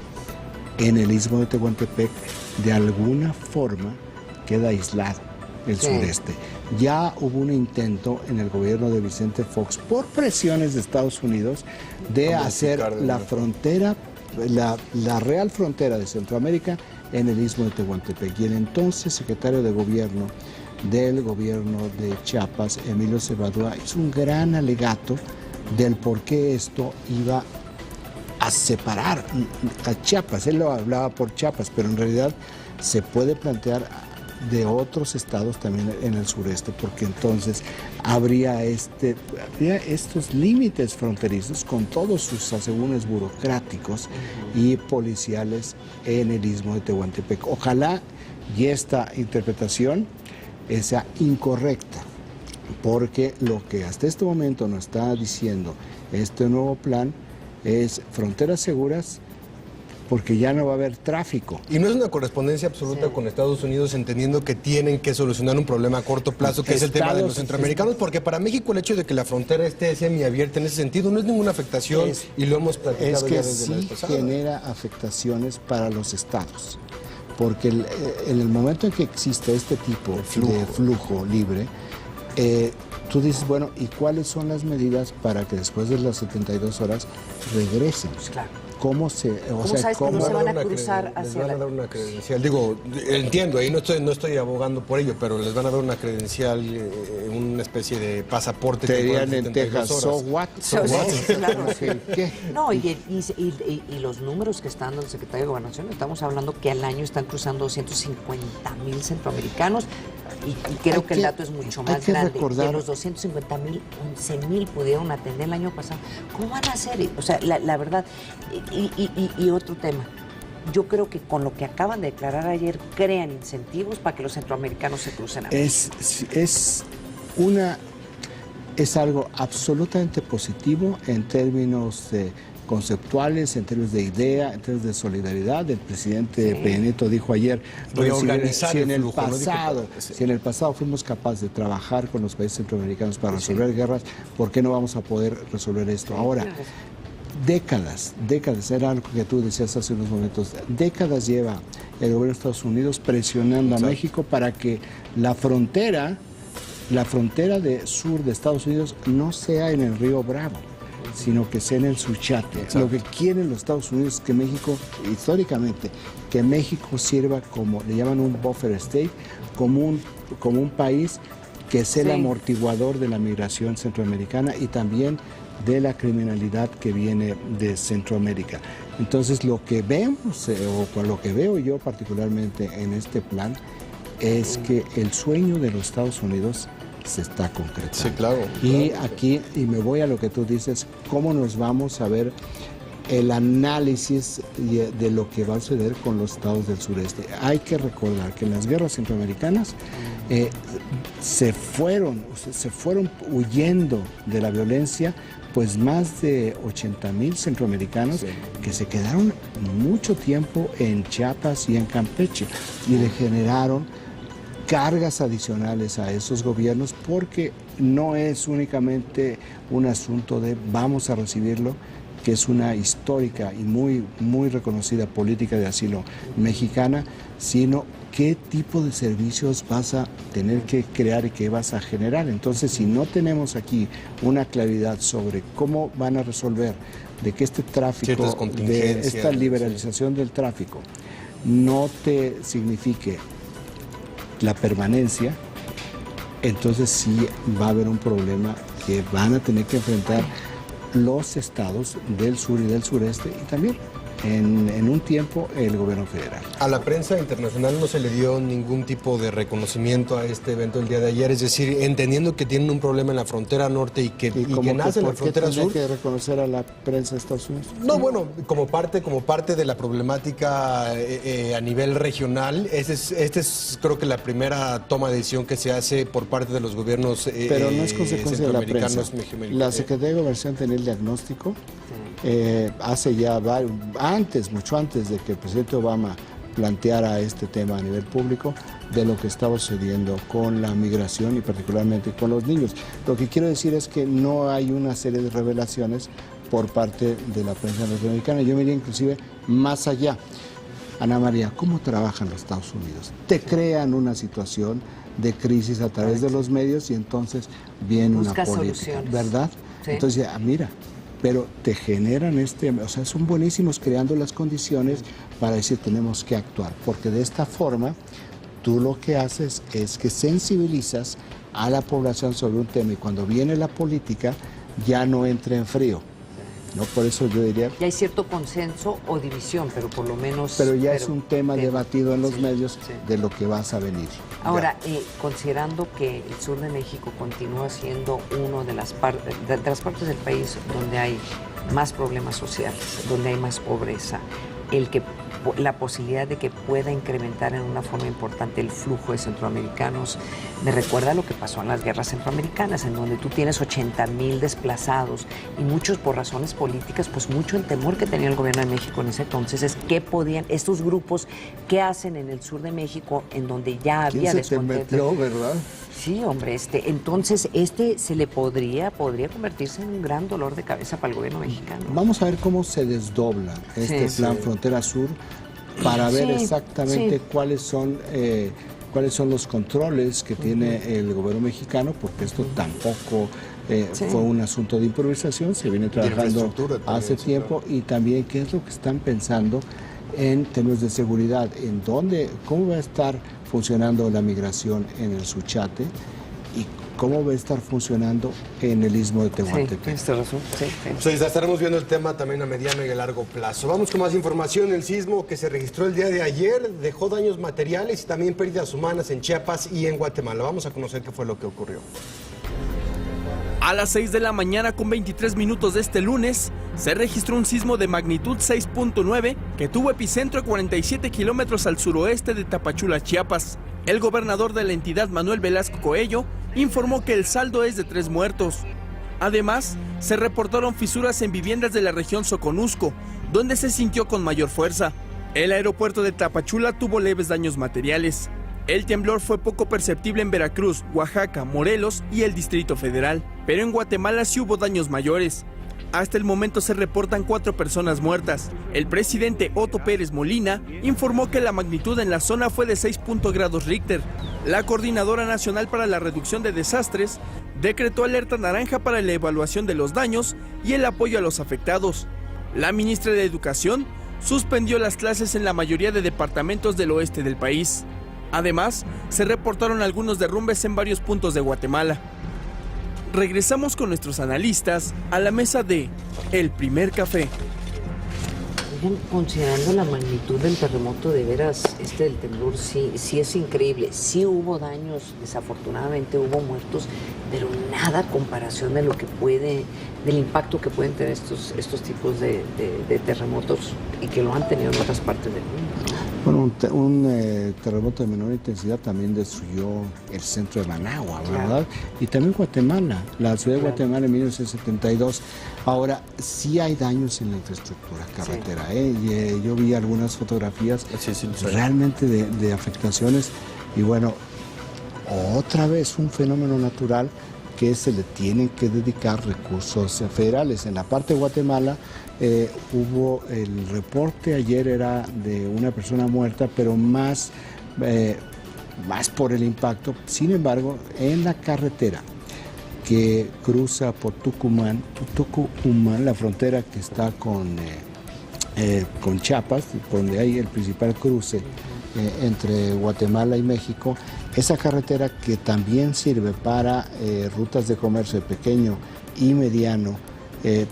Speaker 3: en el istmo de Tehuantepec, de alguna forma queda aislado el sureste. Ya hubo un intento en el gobierno de Vicente Fox, por presiones de Estados Unidos, de hacer la frontera, la real frontera de Centroamérica en el istmo de Tehuantepec. Y el entonces secretario de gobierno del gobierno de Chiapas, Emilio Cebadúa, hizo un gran alegato del por qué esto iba a separar a Chiapas. Él lo hablaba por Chiapas, pero en realidad se puede plantear de otros estados también en el sureste, porque entonces habría estos límites fronterizos con todos sus asegúnes burocráticos y policiales en el istmo de Tehuantepec. Ojalá y esta interpretación sea incorrecta, porque lo que hasta este momento nos está diciendo este nuevo plan es fronteras seguras, porque ya no va a haber tráfico.
Speaker 5: Y no es una correspondencia absoluta con Estados Unidos, entendiendo que tienen que solucionar un problema a corto plazo, que es el tema de los centroamericanos, porque para México el hecho de que la frontera esté semiabierta en ese sentido no es ninguna afectación, y lo hemos platicado ya desde la vez pasada.
Speaker 3: Genera afectaciones para los estados, porque en el momento en que existe este tipo de flujo libre, tú dices, bueno, ¿y cuáles son las medidas para que después de las 72 horas regresen?
Speaker 2: Claro.
Speaker 3: ¿Cómo se,
Speaker 2: ¿Cómo se van a cruzar hacia
Speaker 5: les van a dar una credencial? Digo, entiendo, ahí no estoy abogando por ello, pero les van a dar una credencial, una especie de pasaporte.
Speaker 3: Te dirían en Texas, ¿so what?
Speaker 2: Claro. ¿Qué? No, y los números que está dando el secretario de Gobernación, estamos hablando que al año están cruzando 250,000 centroamericanos, y creo que el dato es mucho más grande. De los 250,000, 11,000 pudieron atender el año pasado. ¿Cómo van a hacer? O sea, la verdad. Y otro tema, yo creo que con lo que acaban de declarar ayer, crean incentivos para que los centroamericanos se crucen a México.
Speaker 3: Es algo absolutamente positivo en términos conceptuales, en términos de idea, en términos de solidaridad. El presidente Peña Nieto dijo ayer, si en el pasado fuimos capaces de trabajar con los países centroamericanos para resolver guerras, ¿por qué no vamos a poder resolver esto ahora? Décadas, era algo que tú decías hace unos momentos, décadas lleva el gobierno de Estados Unidos presionando a México para que la frontera de sur de Estados Unidos no sea en el río Bravo, sino que sea en el Suchiate. Lo que quieren los Estados Unidos es que México, históricamente, que México sirva como, le llaman un buffer state, como un país que sea el amortiguador de la migración centroamericana y también de la criminalidad que viene de Centroamérica. Entonces, lo que vemos, o con lo que veo yo particularmente en este plan, es que el sueño de los Estados Unidos se está concretando.
Speaker 5: Sí, claro.
Speaker 3: Y aquí, y me voy a lo que tú dices, ¿cómo nos vamos a ver el análisis de lo que va a suceder con los estados del sureste? Hay que recordar que en las guerras centroamericanas se fueron huyendo de la violencia, pues más de 80,000 centroamericanos que se quedaron mucho tiempo en Chiapas y en Campeche y le generaron cargas adicionales a esos gobiernos, porque no es únicamente un asunto de vamos a recibirlo, que es una histórica y muy reconocida política de asilo mexicana, sino qué tipo de servicios vas a tener que crear y qué vas a generar. Entonces, si no tenemos aquí una claridad sobre cómo van a resolver de que este tráfico, de esta liberalización del tráfico, no te signifique la permanencia, entonces sí va a haber un problema que van a tener que enfrentar los estados del sur y del sureste, y también en un tiempo el gobierno federal.
Speaker 5: A la prensa internacional no se le dio ningún tipo de reconocimiento a este evento el día de ayer, es decir, entendiendo que tienen un problema en la frontera norte y que nace en la frontera sur.
Speaker 3: ¿Por qué que reconocer a la prensa de Estados Unidos?
Speaker 5: No, bueno, como parte de la problemática a nivel regional, este es creo que la primera toma de decisión que se hace por parte de los gobiernos
Speaker 3: pero no es consecuencia de la prensa. La Secretaría de Gobernación tenía el diagnóstico hace ya mucho antes de que el presidente Obama planteara este tema a nivel público, de lo que estaba sucediendo con la migración y particularmente con los niños. Lo que quiero decir es que no hay una serie de revelaciones por parte de la prensa norteamericana. Yo me iría inclusive más allá. Ana María, ¿cómo trabajan los Estados Unidos? Te crean una situación de crisis a través de los medios y entonces viene una política, ¿verdad? Sí. Entonces, mira, pero te generan o sea, son buenísimos creando las condiciones para decir tenemos que actuar, porque de esta forma tú lo que haces es que sensibilizas a la población sobre un tema y cuando viene la política ya no entra en frío. ¿No? Por eso yo diría...
Speaker 2: Ya hay cierto consenso o división, pero por lo menos...
Speaker 3: Pero ya es un tema debatido en los medios de lo que vas a venir.
Speaker 2: Ahora, considerando que el sur de México continúa siendo una de las partes del país donde hay más problemas sociales, donde hay más pobreza, la posibilidad de que pueda incrementar en una forma importante el flujo de centroamericanos, me recuerda a lo que pasó en las guerras centroamericanas, en donde tú tienes 80,000 desplazados y muchos por razones políticas, pues mucho el temor que tenía el gobierno de México en ese entonces es qué podían, estos grupos, qué hacen en el sur de México, en donde ya había descontento.
Speaker 3: ¿Quién se te metió, verdad?
Speaker 2: Sí, hombre, entonces se le podría convertirse en un gran dolor de cabeza para el gobierno mexicano.
Speaker 3: Vamos a ver cómo se desdobla este plan Frontera Sur para ver exactamente cuáles son los controles que tiene el gobierno mexicano, porque esto tampoco fue un asunto de improvisación, se viene trabajando hace tiempo, y también qué es lo que están pensando en términos de seguridad, cómo va a estar funcionando la migración en el Suchiate y cómo va a estar funcionando en el Istmo de Tehuantepec.
Speaker 2: Tienes razón.
Speaker 5: Entonces estaremos viendo el tema también a mediano y a largo plazo. Vamos con más información. El sismo que se registró el día de ayer dejó daños materiales y también pérdidas humanas en Chiapas y en Guatemala. Vamos a conocer qué fue lo que ocurrió.
Speaker 11: A las 6 de la mañana con 23 minutos de este lunes, se registró un sismo de magnitud 6.9 que tuvo epicentro a 47 kilómetros al suroeste de Tapachula, Chiapas. El gobernador de la entidad, Manuel Velasco Coello, informó que el saldo es de 3 muertos. Además, se reportaron fisuras en viviendas de la región Soconusco, donde se sintió con mayor fuerza. El aeropuerto de Tapachula tuvo leves daños materiales. El temblor fue poco perceptible en Veracruz, Oaxaca, Morelos y el Distrito Federal, pero en Guatemala sí hubo daños mayores. Hasta el momento se reportan 4 personas muertas. El presidente Otto Pérez Molina informó que la magnitud en la zona fue de 6 grados Richter. La Coordinadora Nacional para la Reducción de Desastres decretó alerta naranja para la evaluación de los daños y el apoyo a los afectados. La ministra de Educación suspendió las clases en la mayoría de departamentos del oeste del país. Además, se reportaron algunos derrumbes en varios puntos de Guatemala. Regresamos con nuestros analistas a la mesa de El Primer Café.
Speaker 2: Considerando la magnitud del terremoto, de veras, del temblor sí es increíble. Sí hubo daños, desafortunadamente hubo muertos, pero nada a comparación de del impacto que pueden tener estos tipos de terremotos y que lo han tenido en otras partes del mundo, ¿no?
Speaker 3: Bueno, un terremoto de menor intensidad también destruyó el centro de Managua, ¿verdad? Claro. Y también Guatemala, la ciudad de Guatemala en 1972. Ahora, sí hay daños en la infraestructura carretera, yo vi algunas fotografías realmente de afectaciones y bueno, otra vez un fenómeno natural que se le tienen que dedicar recursos federales. En la parte de Guatemala hubo el reporte ayer era de una persona muerta, pero más por el impacto. Sin embargo, en la carretera que cruza por Tucumán, la frontera que está con Chiapas, donde hay el principal cruce entre Guatemala y México, esa carretera que también sirve para rutas de comercio de pequeño y mediano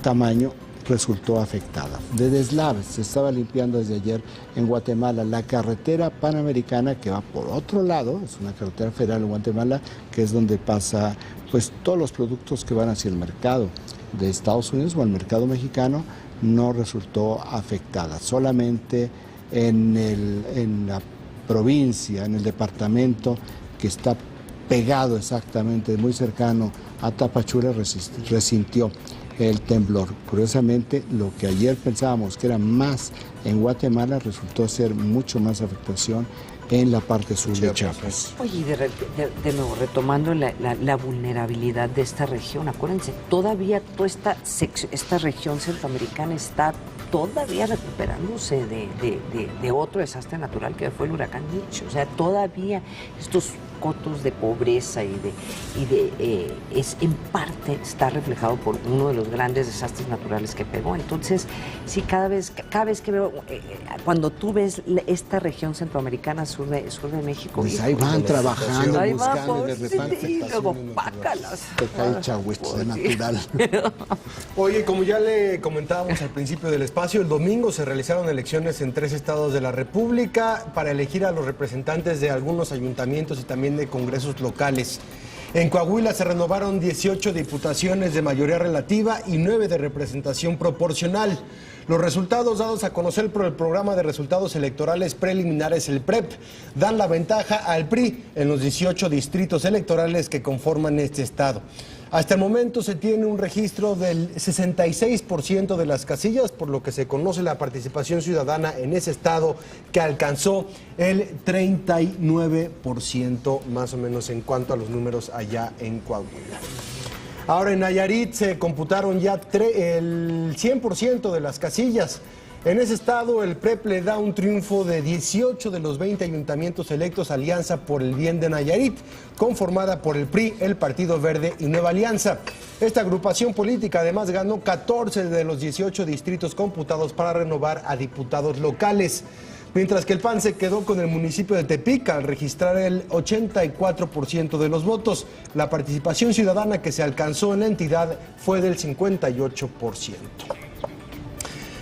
Speaker 3: tamaño, resultó afectada. De deslaves se estaba limpiando desde ayer en Guatemala la carretera panamericana que va por otro lado, es una carretera federal en Guatemala, que es donde pasa pues todos los productos que van hacia el mercado de Estados Unidos o al mercado mexicano, no resultó afectada. Solamente en la provincia, en el departamento que está pegado exactamente, muy cercano a Tapachula, resintió el temblor. Curiosamente, lo que ayer pensábamos que era más en Guatemala resultó ser mucho más afectación en la parte sur de Chiapas.
Speaker 2: Oye, de nuevo, retomando la vulnerabilidad de esta región, acuérdense, todavía toda esta región centroamericana está todavía recuperándose de otro desastre natural que fue el huracán Mitch. O sea, todavía estos cotos de pobreza es en parte está reflejado por uno de los grandes desastres naturales que pegó. Entonces, sí, cada vez que veo, cuando tú ves esta región centroamericana sur de México,
Speaker 3: pues ahí van trabajando,
Speaker 2: ahí
Speaker 3: buscando,
Speaker 2: van,
Speaker 3: de repente
Speaker 2: y luego pácalas.
Speaker 3: Te cae chagüete natural.
Speaker 5: Oye, como ya le comentábamos al principio del espacio, el domingo se realizaron elecciones en 3 estados de la República para elegir a los representantes de algunos ayuntamientos y también de congresos locales. En Coahuila se renovaron 18 diputaciones de mayoría relativa y 9 de representación proporcional. Los resultados dados a conocer por el Programa de Resultados Electorales Preliminares, el PREP, dan la ventaja al PRI en los 18 distritos electorales que conforman este estado. Hasta el momento se tiene un registro del 66% de las casillas, por lo que se conoce la participación ciudadana en ese estado, que alcanzó el 39% más o menos en cuanto a los números allá en Coahuila. Ahora en Nayarit se computaron ya el 100% de las casillas. En ese estado el PREP le da un triunfo de 18 de los 20 ayuntamientos electos a Alianza por el Bien de Nayarit, conformada por el PRI, el Partido Verde y Nueva Alianza. Esta agrupación política además ganó 14 de los 18 distritos computados para renovar a diputados locales, mientras que el PAN se quedó con el municipio de Tepic al registrar el 84% de los votos. La participación ciudadana que se alcanzó en la entidad fue del 58%.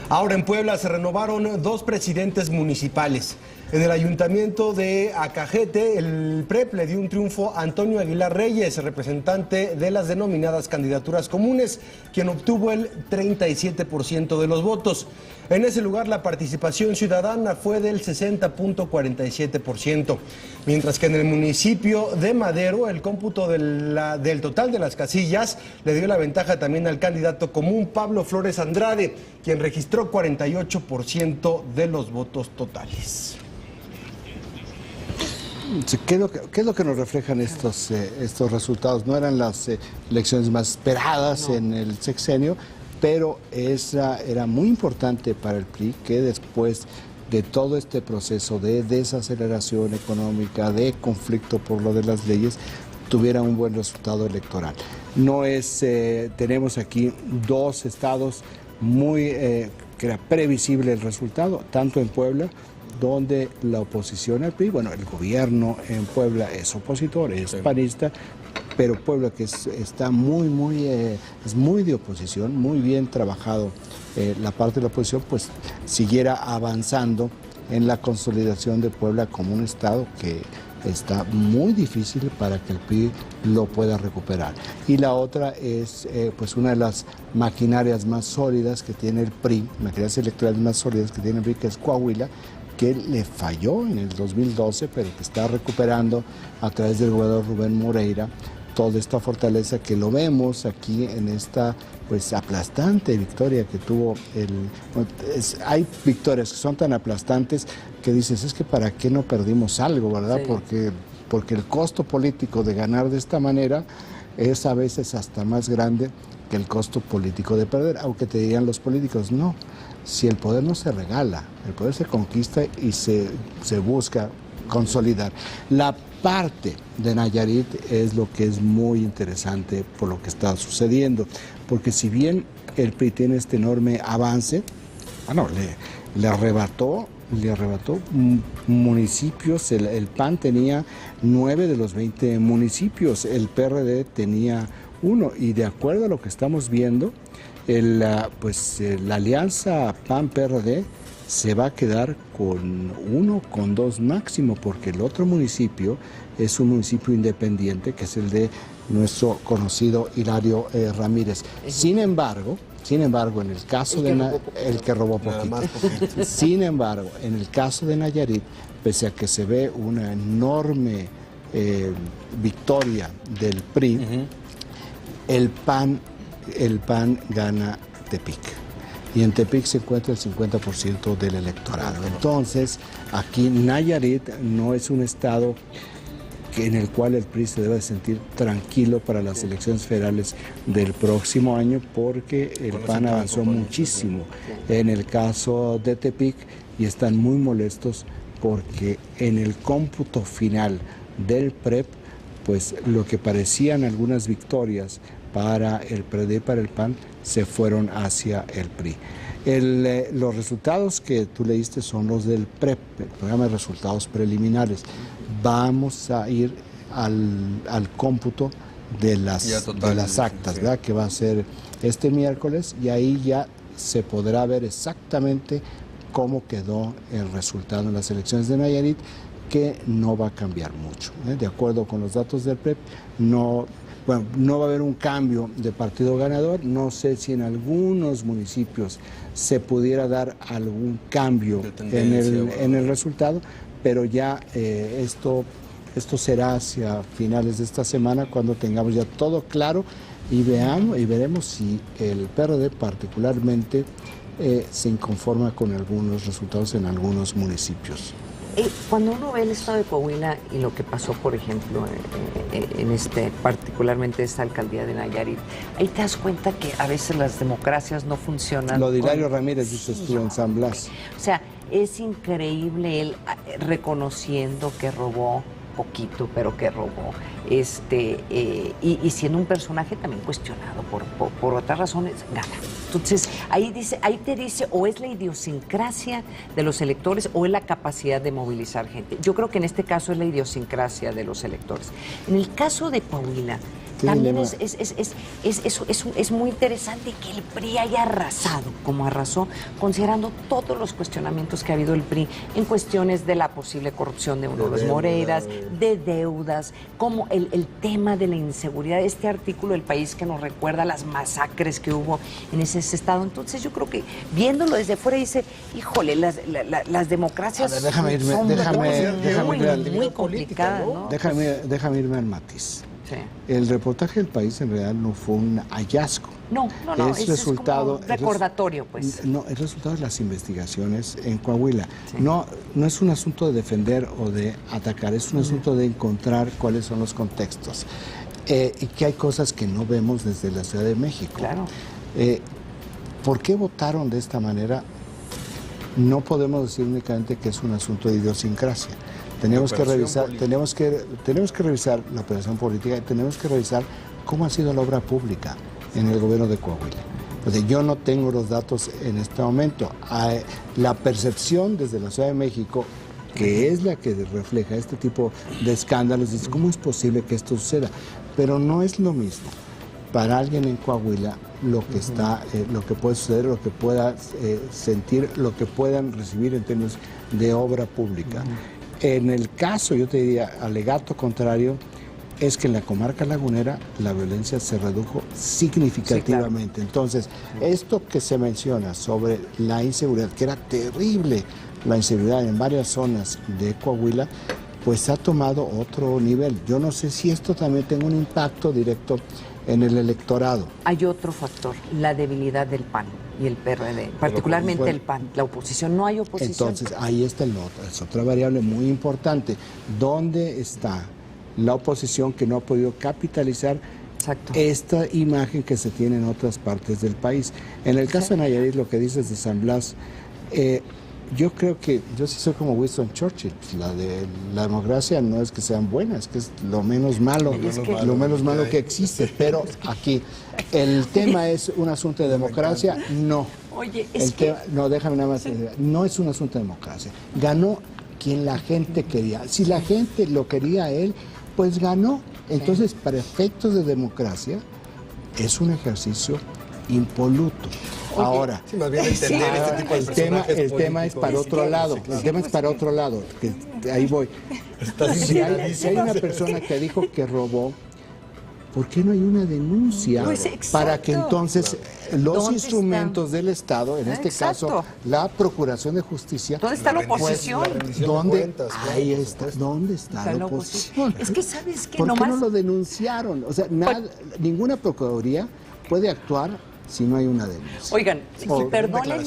Speaker 5: Ahora en Puebla se renovaron 2 presidentes municipales. En el ayuntamiento de Acajete, el PREP le dio un triunfo a Antonio Aguilar Reyes, representante de las denominadas candidaturas comunes, quien obtuvo el 37% de los votos. En ese lugar la participación ciudadana fue del 60.47%, mientras que en el municipio de Madero el cómputo del total de las casillas le dio la ventaja también al candidato común Pablo Flores Andrade, quien registró 48% de los votos totales.
Speaker 3: ¿Qué es lo que nos reflejan estos resultados? No eran las elecciones más esperadas en el sexenio, pero era muy importante para el PRI que después de todo este proceso de desaceleración económica, de conflicto por lo de las leyes, tuviera un buen resultado electoral. Tenemos aquí 2 estados que era previsible el resultado, tanto en Puebla, donde la oposición al PRI, bueno, el gobierno en Puebla es opositor, es panista, pero Puebla, que está es muy de oposición, muy bien trabajado la parte de la oposición, pues siguiera avanzando en la consolidación de Puebla como un estado que está muy difícil para que el PRI lo pueda recuperar. Y la otra es pues una de las maquinarias más sólidas que tiene el PRI, maquinarias electorales más sólidas que tiene el PRI, que es Coahuila, que le falló en el 2012, pero que está recuperando a través del gobernador Rubén Moreira toda esta fortaleza que lo vemos aquí en esta pues aplastante victoria que tuvo hay victorias que son tan aplastantes que dices, es que para qué no perdimos algo, ¿verdad? Sí. Porque porque el costo político de ganar de esta manera es a veces hasta más grande que el costo político de perder, aunque te dirían los políticos, no, si el poder no se regala, el poder se conquista y se busca consolidar. La parte de Nayarit es lo que es muy interesante por lo que está sucediendo, porque si bien el PRI tiene este enorme avance, bueno, le arrebató municipios, el PAN tenía 9 de los 20 municipios, el PRD tenía 1, y de acuerdo a lo que estamos viendo, la alianza PAN-PRD se va a quedar con 1, con 2 máximo, porque el otro municipio es un municipio independiente, que es el de nuestro conocido Hilario Ramírez. Sin embargo, en el caso el que robó poquito. Sin embargo, en el caso de Nayarit, pese a que se ve una enorme victoria del PRI, el PAN gana Tepic. Y en Tepic se encuentra el 50% del electorado. Entonces, aquí Nayarit no es un estado en el cual el PRI se debe sentir tranquilo para las elecciones federales del próximo año, porque el PAN avanzó muchísimo en el caso de Tepic y están muy molestos porque en el cómputo final del PREP, pues lo que parecían algunas victorias para el PRD y para el PAN se fueron hacia el PRI. Los resultados que tú leíste son los del PREP, el programa de resultados preliminares. Vamos a ir al cómputo de las actas, ¿verdad? Que va a ser este miércoles, y ahí ya se podrá ver exactamente cómo quedó el resultado en las elecciones de Nayarit, que no va a cambiar mucho, ¿eh? De acuerdo con los datos del PREP, no va a haber un cambio de partido ganador. No sé si en algunos municipios se pudiera dar algún cambio en el resultado, pero ya esto será hacia finales de esta semana, cuando tengamos ya todo claro y veremos si el PRD particularmente se inconforma con algunos resultados en algunos municipios.
Speaker 2: Cuando uno ve el estado de Coahuila y lo que pasó, por ejemplo, particularmente esta alcaldía de Nayarit, ahí te das cuenta que a veces las democracias no funcionan.
Speaker 3: Lo de Hilario Ramírez, dices tú, en San Blas.
Speaker 2: O sea, es increíble él reconociendo que robó poquito, pero que robó, y siendo un personaje también cuestionado por otras razones, gana. Entonces, ahí te dice, o es la idiosincrasia de los electores o es la capacidad de movilizar gente. Yo creo que en este caso es la idiosincrasia de los electores. En el caso de Coahuila, también es muy interesante que el PRI haya arrasado como arrasó, considerando todos los cuestionamientos que ha habido el PRI en cuestiones de la posible corrupción de uno de los Moreiras, de deudas, como el tema de la inseguridad, este artículo del País que nos recuerda las masacres que hubo en ese estado. Entonces yo creo que viéndolo desde fuera dice, híjole, las democracias son muy complicadas, ¿no?
Speaker 3: Déjame irme al matiz. Sí. El reportaje del País en realidad no fue un hallazgo.
Speaker 2: No, es resultado, como recordatorio, pues.
Speaker 3: No, es resultado de las investigaciones en Coahuila. Sí. No es un asunto de defender o de atacar, es un asunto de encontrar cuáles son los contextos. Y que hay cosas que no vemos desde la Ciudad de México.
Speaker 2: Claro.
Speaker 3: ¿Por qué votaron de esta manera? No podemos decir únicamente que es un asunto de idiosincrasia. Tenemos que revisar la operación política y tenemos que revisar cómo ha sido la obra pública en el gobierno de Coahuila. Entonces, yo no tengo los datos en este momento. La percepción desde la Ciudad de México, que es la que refleja este tipo de escándalos, es cómo es posible que esto suceda. Pero no es lo mismo para alguien en Coahuila lo que puede suceder, lo que pueda sentir, lo que puedan recibir en términos de obra pública. En el caso, yo te diría, alegato contrario, es que en la comarca lagunera la violencia se redujo significativamente. Sí, claro. Entonces, esto que se menciona sobre la inseguridad, que era terrible la inseguridad en varias zonas de Coahuila, pues ha tomado otro nivel. Yo no sé si esto también tiene un impacto directo en el electorado.
Speaker 2: Hay otro factor, la debilidad del PAN y el PRD, particularmente el PAN, la oposición. No hay oposición.
Speaker 3: Entonces, ahí está es otra variable muy importante. ¿Dónde está la oposición que no ha podido capitalizar esta imagen que se tiene en otras partes del país. En el caso de Nayarit, lo que dices de San Blas, yo creo que yo sí soy como Winston Churchill. La democracia no es que sean buenas, que es lo menos malo, que existe. Pero aquí el tema es un asunto de democracia, no.
Speaker 2: Oye,
Speaker 3: no, déjame nada más. No es un asunto de democracia. Ganó quien la gente quería. Si la gente lo quería a él, pues ganó. Entonces, para efectos de democracia, es un ejercicio impoluto.
Speaker 5: Oye,
Speaker 3: ahora,
Speaker 5: sí, más bien entender este tipo de
Speaker 3: el tema es para otro lado. El tema es para otro lado. Ahí voy. Si hay una persona que dijo que robó, ¿por qué no hay una denuncia para que entonces los instrumentos del Estado, en este caso la Procuración de Justicia,
Speaker 2: ¿dónde está la oposición?
Speaker 3: Ahí está. ¿Dónde está la oposición?
Speaker 2: Es que sabes que
Speaker 3: ¿Por qué no lo denunciaron? O sea, ninguna procuraduría puede actuar si no hay una denuncia.
Speaker 2: Oigan, y perdónenme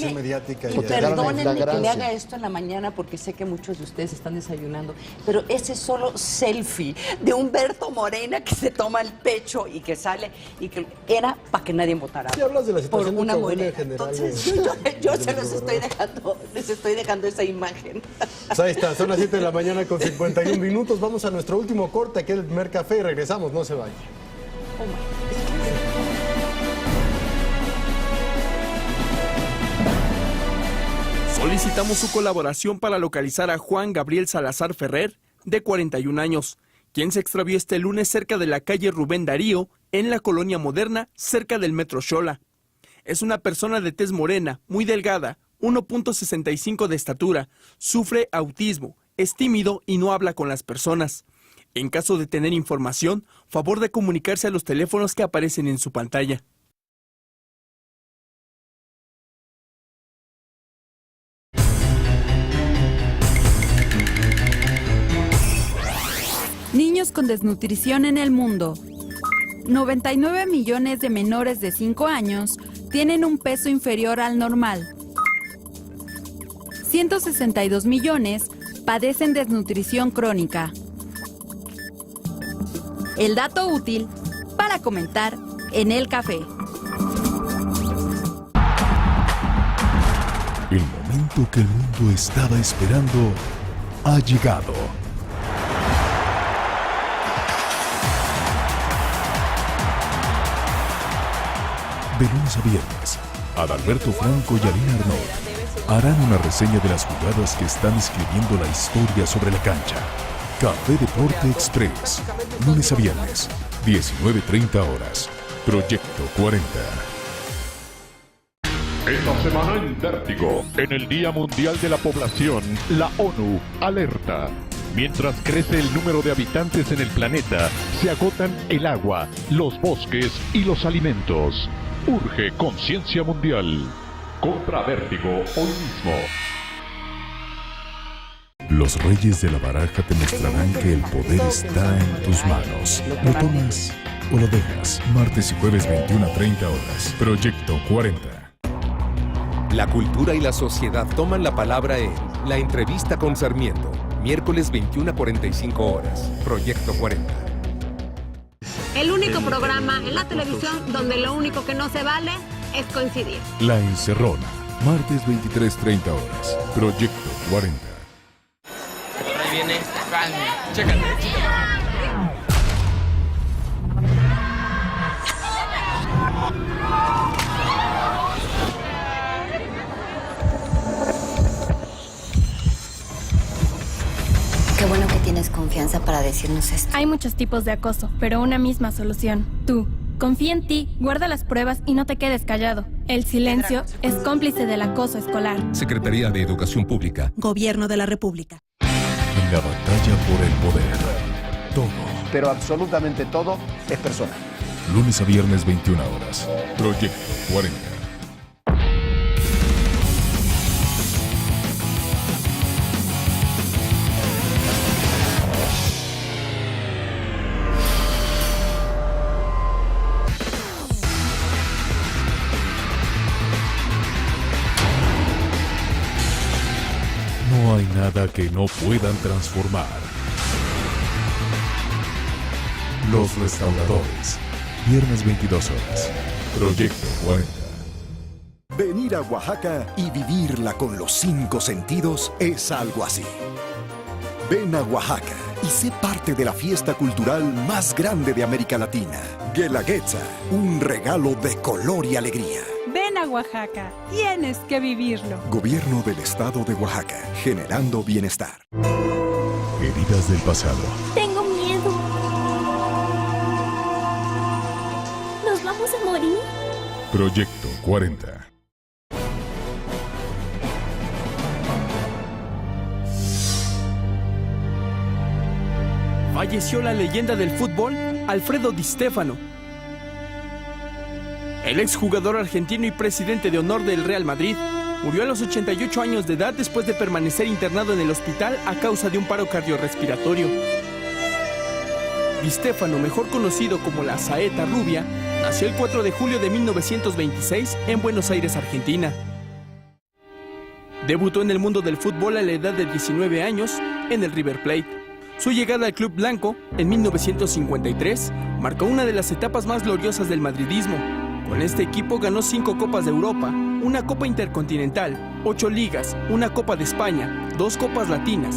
Speaker 2: que le haga esto en la mañana porque sé que muchos de ustedes están desayunando, pero ese solo selfie de Humberto Morena que se toma el pecho y que sale y que era para que nadie votara.
Speaker 5: Si hablas de la situación
Speaker 2: por una
Speaker 5: morena en general.
Speaker 2: Entonces, yo se los estoy dejando, les estoy dejando esa imagen.
Speaker 5: Pues ahí está, son las 7 de la mañana con 51 minutos. Vamos a nuestro último corte, aquí en el primer café, y regresamos, no se vayan.
Speaker 11: Solicitamos su colaboración para localizar a Juan Gabriel Salazar Ferrer, de 41 años, quien se extravió este lunes cerca de la calle Rubén Darío, en la Colonia Moderna, cerca del Metro Xola. Es una persona de tez morena, muy delgada, 1.65 de estatura, sufre autismo, es tímido y no habla con las personas. En caso de tener información, favor de comunicarse a los teléfonos que aparecen en su pantalla.
Speaker 12: Niños con desnutrición en el mundo. 99 millones de menores de 5 años tienen un peso inferior al normal. 162 millones padecen desnutrición crónica. El dato útil para comentar en el café.
Speaker 15: El momento que el mundo estaba esperando ha llegado. De lunes a viernes, Adalberto Franco y Alina Arnaud harán una reseña de las jugadas que están escribiendo la historia sobre la cancha. Café Deporte Express, lunes a viernes, 19:30 horas. Proyecto 40.
Speaker 13: Esta semana en Vértigo, en el Día Mundial de la Población, la ONU alerta. Mientras crece el número de habitantes en el planeta, se agotan el agua, los bosques y los alimentos. Urge conciencia mundial. Compra Vértigo hoy mismo.
Speaker 15: Los reyes de la baraja te mostrarán que el poder está en tus manos. ¿Lo tomas o lo dejas? Martes y jueves 21:30 horas. Proyecto 40.
Speaker 14: La cultura y la sociedad toman la palabra en La Entrevista con Sarmiento. Miércoles 21:45 horas. Proyecto 40.
Speaker 16: El único programa en la televisión donde lo único que no se vale es coincidir.
Speaker 15: La Encerrona. Martes 23:30 horas. Proyecto 40.
Speaker 17: Ahí viene, chécate.
Speaker 26: Qué bueno que tienes confianza para decirnos esto.
Speaker 27: Hay muchos tipos de acoso, pero una misma solución. Tú, confía en ti, guarda las pruebas y no te quedes callado. El silencio es cómplice del acoso escolar.
Speaker 14: Secretaría de Educación Pública.
Speaker 27: Gobierno de la República.
Speaker 15: En la batalla por el poder, todo,
Speaker 28: pero absolutamente todo, es personal.
Speaker 15: lunes a viernes 21 horas. Proyecto 40. No hay nada que no puedan transformar. Los Restauradores. Viernes 22 horas. Proyecto 40.
Speaker 1: Venir a Oaxaca y vivirla con los 5 sentidos es algo así. Ven a Oaxaca y sé parte de la fiesta cultural más grande de América Latina. Guelaguetza, un regalo de color y alegría.
Speaker 4: Ven a Oaxaca, tienes que vivirlo.
Speaker 1: Gobierno del Estado de Oaxaca, generando bienestar.
Speaker 15: Heridas del pasado.
Speaker 18: Tengo miedo. ¿Nos vamos a morir?
Speaker 15: Proyecto 40.
Speaker 11: Falleció la leyenda del fútbol, Alfredo Di Stéfano. El exjugador argentino y presidente de honor del Real Madrid murió a los 88 años de edad después de permanecer internado en el hospital a causa de un paro cardiorrespiratorio. Di Stéfano, mejor conocido como la Saeta Rubia, nació el 4 de julio de 1926 en Buenos Aires, Argentina. Debutó en el mundo del fútbol a la edad de 19 años en el River Plate. Su llegada al club blanco en 1953 marcó una de las etapas más gloriosas del madridismo. Con este equipo ganó 5 Copas de Europa, una Copa Intercontinental, 8 ligas, una Copa de España, 2 Copas Latinas.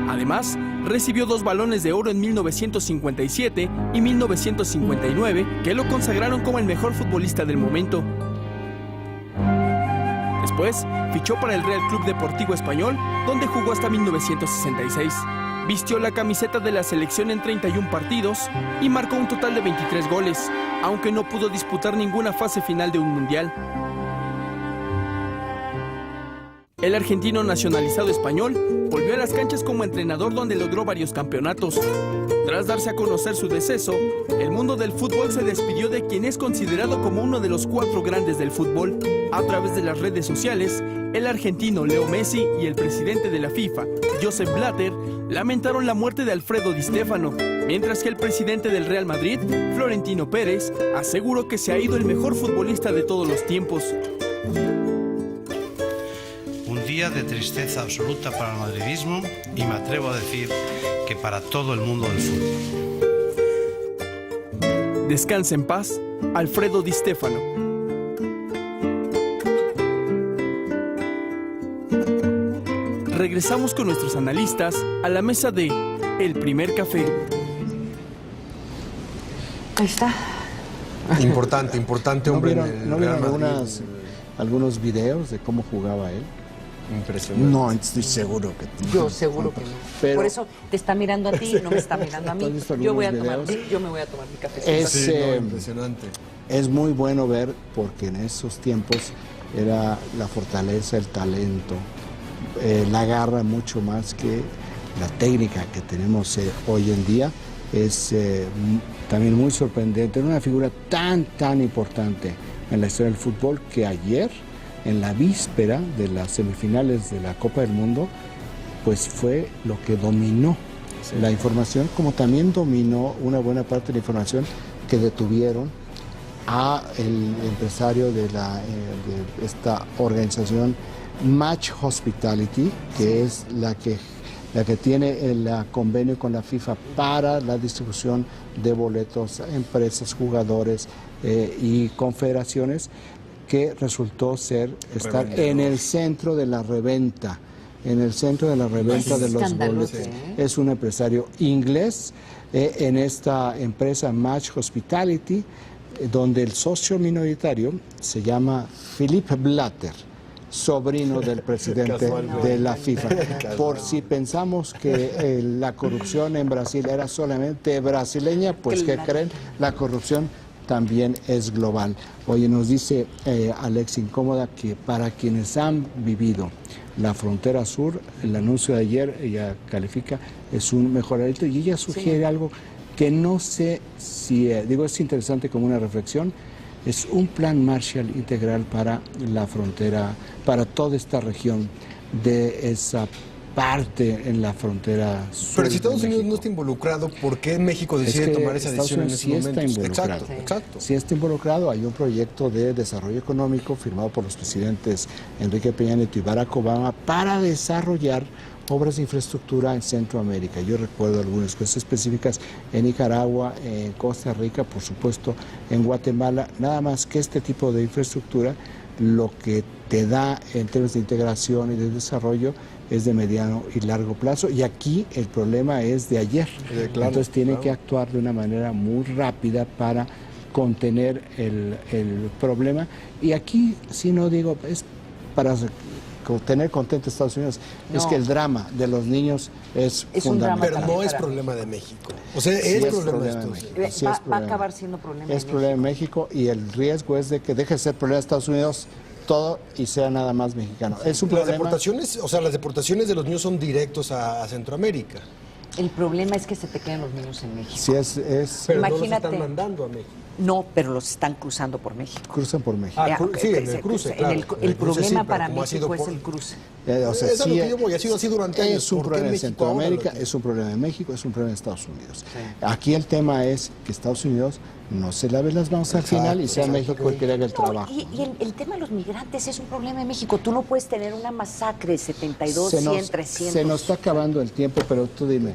Speaker 11: Además, recibió 2 Balones de Oro en 1957 y 1959, que lo consagraron como el mejor futbolista del momento. Después, fichó para el Real Club Deportivo Español, donde jugó hasta 1966. Vistió la camiseta de la selección en 31 partidos y marcó un total de 23 goles, aunque no pudo disputar ninguna fase final de un mundial. El argentino nacionalizado español volvió a las canchas como entrenador, donde logró varios campeonatos. Tras darse a conocer su deceso, el mundo del fútbol se despidió de quien es considerado como uno de los 4 grandes del fútbol. A través de las redes sociales, el argentino Leo Messi y el presidente de la FIFA, Josep Blatter, lamentaron la muerte de Alfredo Di Stéfano, mientras que el presidente del Real Madrid, Florentino Pérez, aseguró que se ha ido el mejor futbolista de todos los tiempos.
Speaker 19: Un día de tristeza absoluta para el madridismo y me atrevo a decir que para todo el mundo del fútbol.
Speaker 11: Descansa en paz, Alfredo Di Stéfano. Regresamos con nuestros analistas a la mesa de El Primer Café.
Speaker 2: Ahí está.
Speaker 5: Importante hombre.
Speaker 3: ¿No vieron algunos videos de cómo jugaba él?
Speaker 5: Impresionante.
Speaker 3: No, estoy seguro que
Speaker 2: yo seguro que no. Pero por eso te está mirando a ti, no me está mirando a mí. Yo me voy a tomar mi café.
Speaker 3: Es
Speaker 5: impresionante.
Speaker 3: Es muy bueno ver, porque en esos tiempos era la fortaleza, el talento, la garra, mucho más que la técnica que tenemos hoy en día. Es también muy sorprendente, una figura tan importante en la historia del fútbol, que ayer, en la víspera de las semifinales de la Copa del Mundo, pues fue lo que dominó la información, como también dominó una buena parte de la información que detuvieron a el empresario de esta organización Match Hospitality, que es la que tiene el convenio con la FIFA para la distribución de boletos a empresas, jugadores y confederaciones, que resultó estar en el centro de la reventa, de los boletos. Es un empresario inglés en esta empresa Match Hospitality, donde el socio minoritario se llama Philipp Blatter, sobrino del presidente de la FIFA. Por si pensamos que la corrupción en Brasil era solamente brasileña, pues ¿qué creen? La corrupción también es global. Oye, nos dice Alex Incómoda que para quienes han vivido la frontera sur, el anuncio de ayer, ella califica, es un mejoradito, y ella sugiere algo que no sé si, es interesante como una reflexión. Es un plan Marshall integral para la frontera, para toda esta región de esa parte en la frontera sur.
Speaker 5: Pero si Estados Unidos no está involucrado, ¿por qué México decide tomar esa decisión en ese momento?
Speaker 3: Exacto. Sí está involucrado. Hay un proyecto de desarrollo económico firmado por los presidentes Enrique Peña Nieto y Barack Obama para desarrollar obras de infraestructura en Centroamérica. Yo recuerdo algunas cosas específicas en Nicaragua, en Costa Rica, por supuesto, en Guatemala, nada más que este tipo de infraestructura lo que te da en términos de integración y de desarrollo es de mediano y largo plazo, y aquí el problema es de ayer. Claro, entonces tienen que actuar de una manera muy rápida para contener el problema, y aquí, si no digo, es para tener contento a Estados Unidos, es que el drama de los niños es fundamental.
Speaker 5: Pero no es problema de México. O sea,
Speaker 3: sí
Speaker 5: es problema de
Speaker 3: México.
Speaker 2: Va a acabar siendo problema de
Speaker 3: México. Es problema de México, y el riesgo es de que deje de ser problema de Estados Unidos todo y sea nada más mexicano. Es un problema.
Speaker 5: Las deportaciones de los niños son directos a Centroamérica.
Speaker 2: El problema es que se te quedan los niños en México.
Speaker 3: Sí,
Speaker 5: Pero
Speaker 2: imagínate,
Speaker 5: no los están mandando a México.
Speaker 2: No, pero los están cruzando por México.
Speaker 3: Cruzan por México.
Speaker 5: Sí, en el cruce, claro.
Speaker 2: El problema para México es el cruce.
Speaker 3: O sea,
Speaker 5: es lo que yo voy, ha sido así durante años.
Speaker 3: Es un problema en Centroamérica, es un problema en México, es un problema en Estados Unidos. Sí. Aquí el tema es que Estados Unidos no se lave las manos al final y sea México el que haga el trabajo.
Speaker 2: Y el tema de los migrantes es un problema en México. Tú no puedes tener una masacre de 72, 100, 300.
Speaker 3: Se nos está acabando el tiempo, pero tú dime.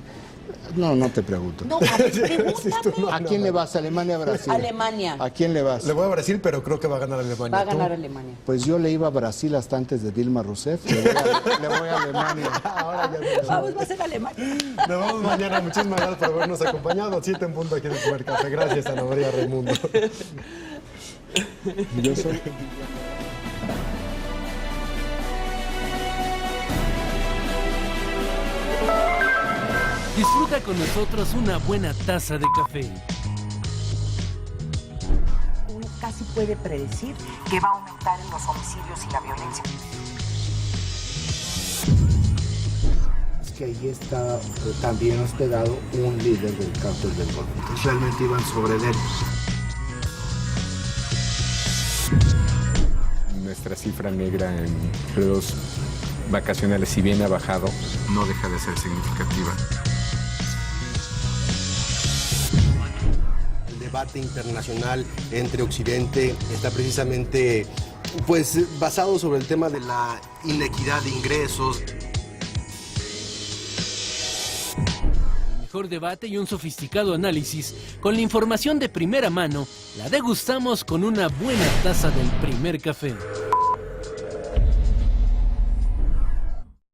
Speaker 3: No te pregunto.
Speaker 2: No, a ver, pregúntame.
Speaker 3: ¿A quién le vas? ¿Alemania o Brasil?
Speaker 2: Alemania.
Speaker 3: ¿A quién le vas?
Speaker 5: Le voy a Brasil, pero creo que va a ganar Alemania.
Speaker 2: Va a ganar Alemania.
Speaker 3: Pues yo le iba a Brasil hasta antes de Dilma Rousseff. Le voy a Alemania.
Speaker 2: Ahora vamos a ser Alemania.
Speaker 5: Nos vemos mañana. Muchísimas gracias por habernos acompañado. 7 en punto aquí en el Primer Café. Gracias, Ana María Raimundo.
Speaker 3: Yo soy...
Speaker 8: Disfruta con nosotros una buena taza de café.
Speaker 2: Uno casi puede predecir que va a aumentar en los homicidios y la violencia.
Speaker 3: Es que ahí está también hospedado un líder del cártel del Golfo. Entonces realmente iban sobre él.
Speaker 9: Nuestra cifra negra en periodos vacacionales, si bien ha bajado, no deja de ser significativa.
Speaker 5: El debate internacional entre Occidente está precisamente basado sobre el tema de la inequidad de ingresos.
Speaker 8: El mejor debate y un sofisticado análisis con la información de primera mano la degustamos con una buena taza del Primer Café.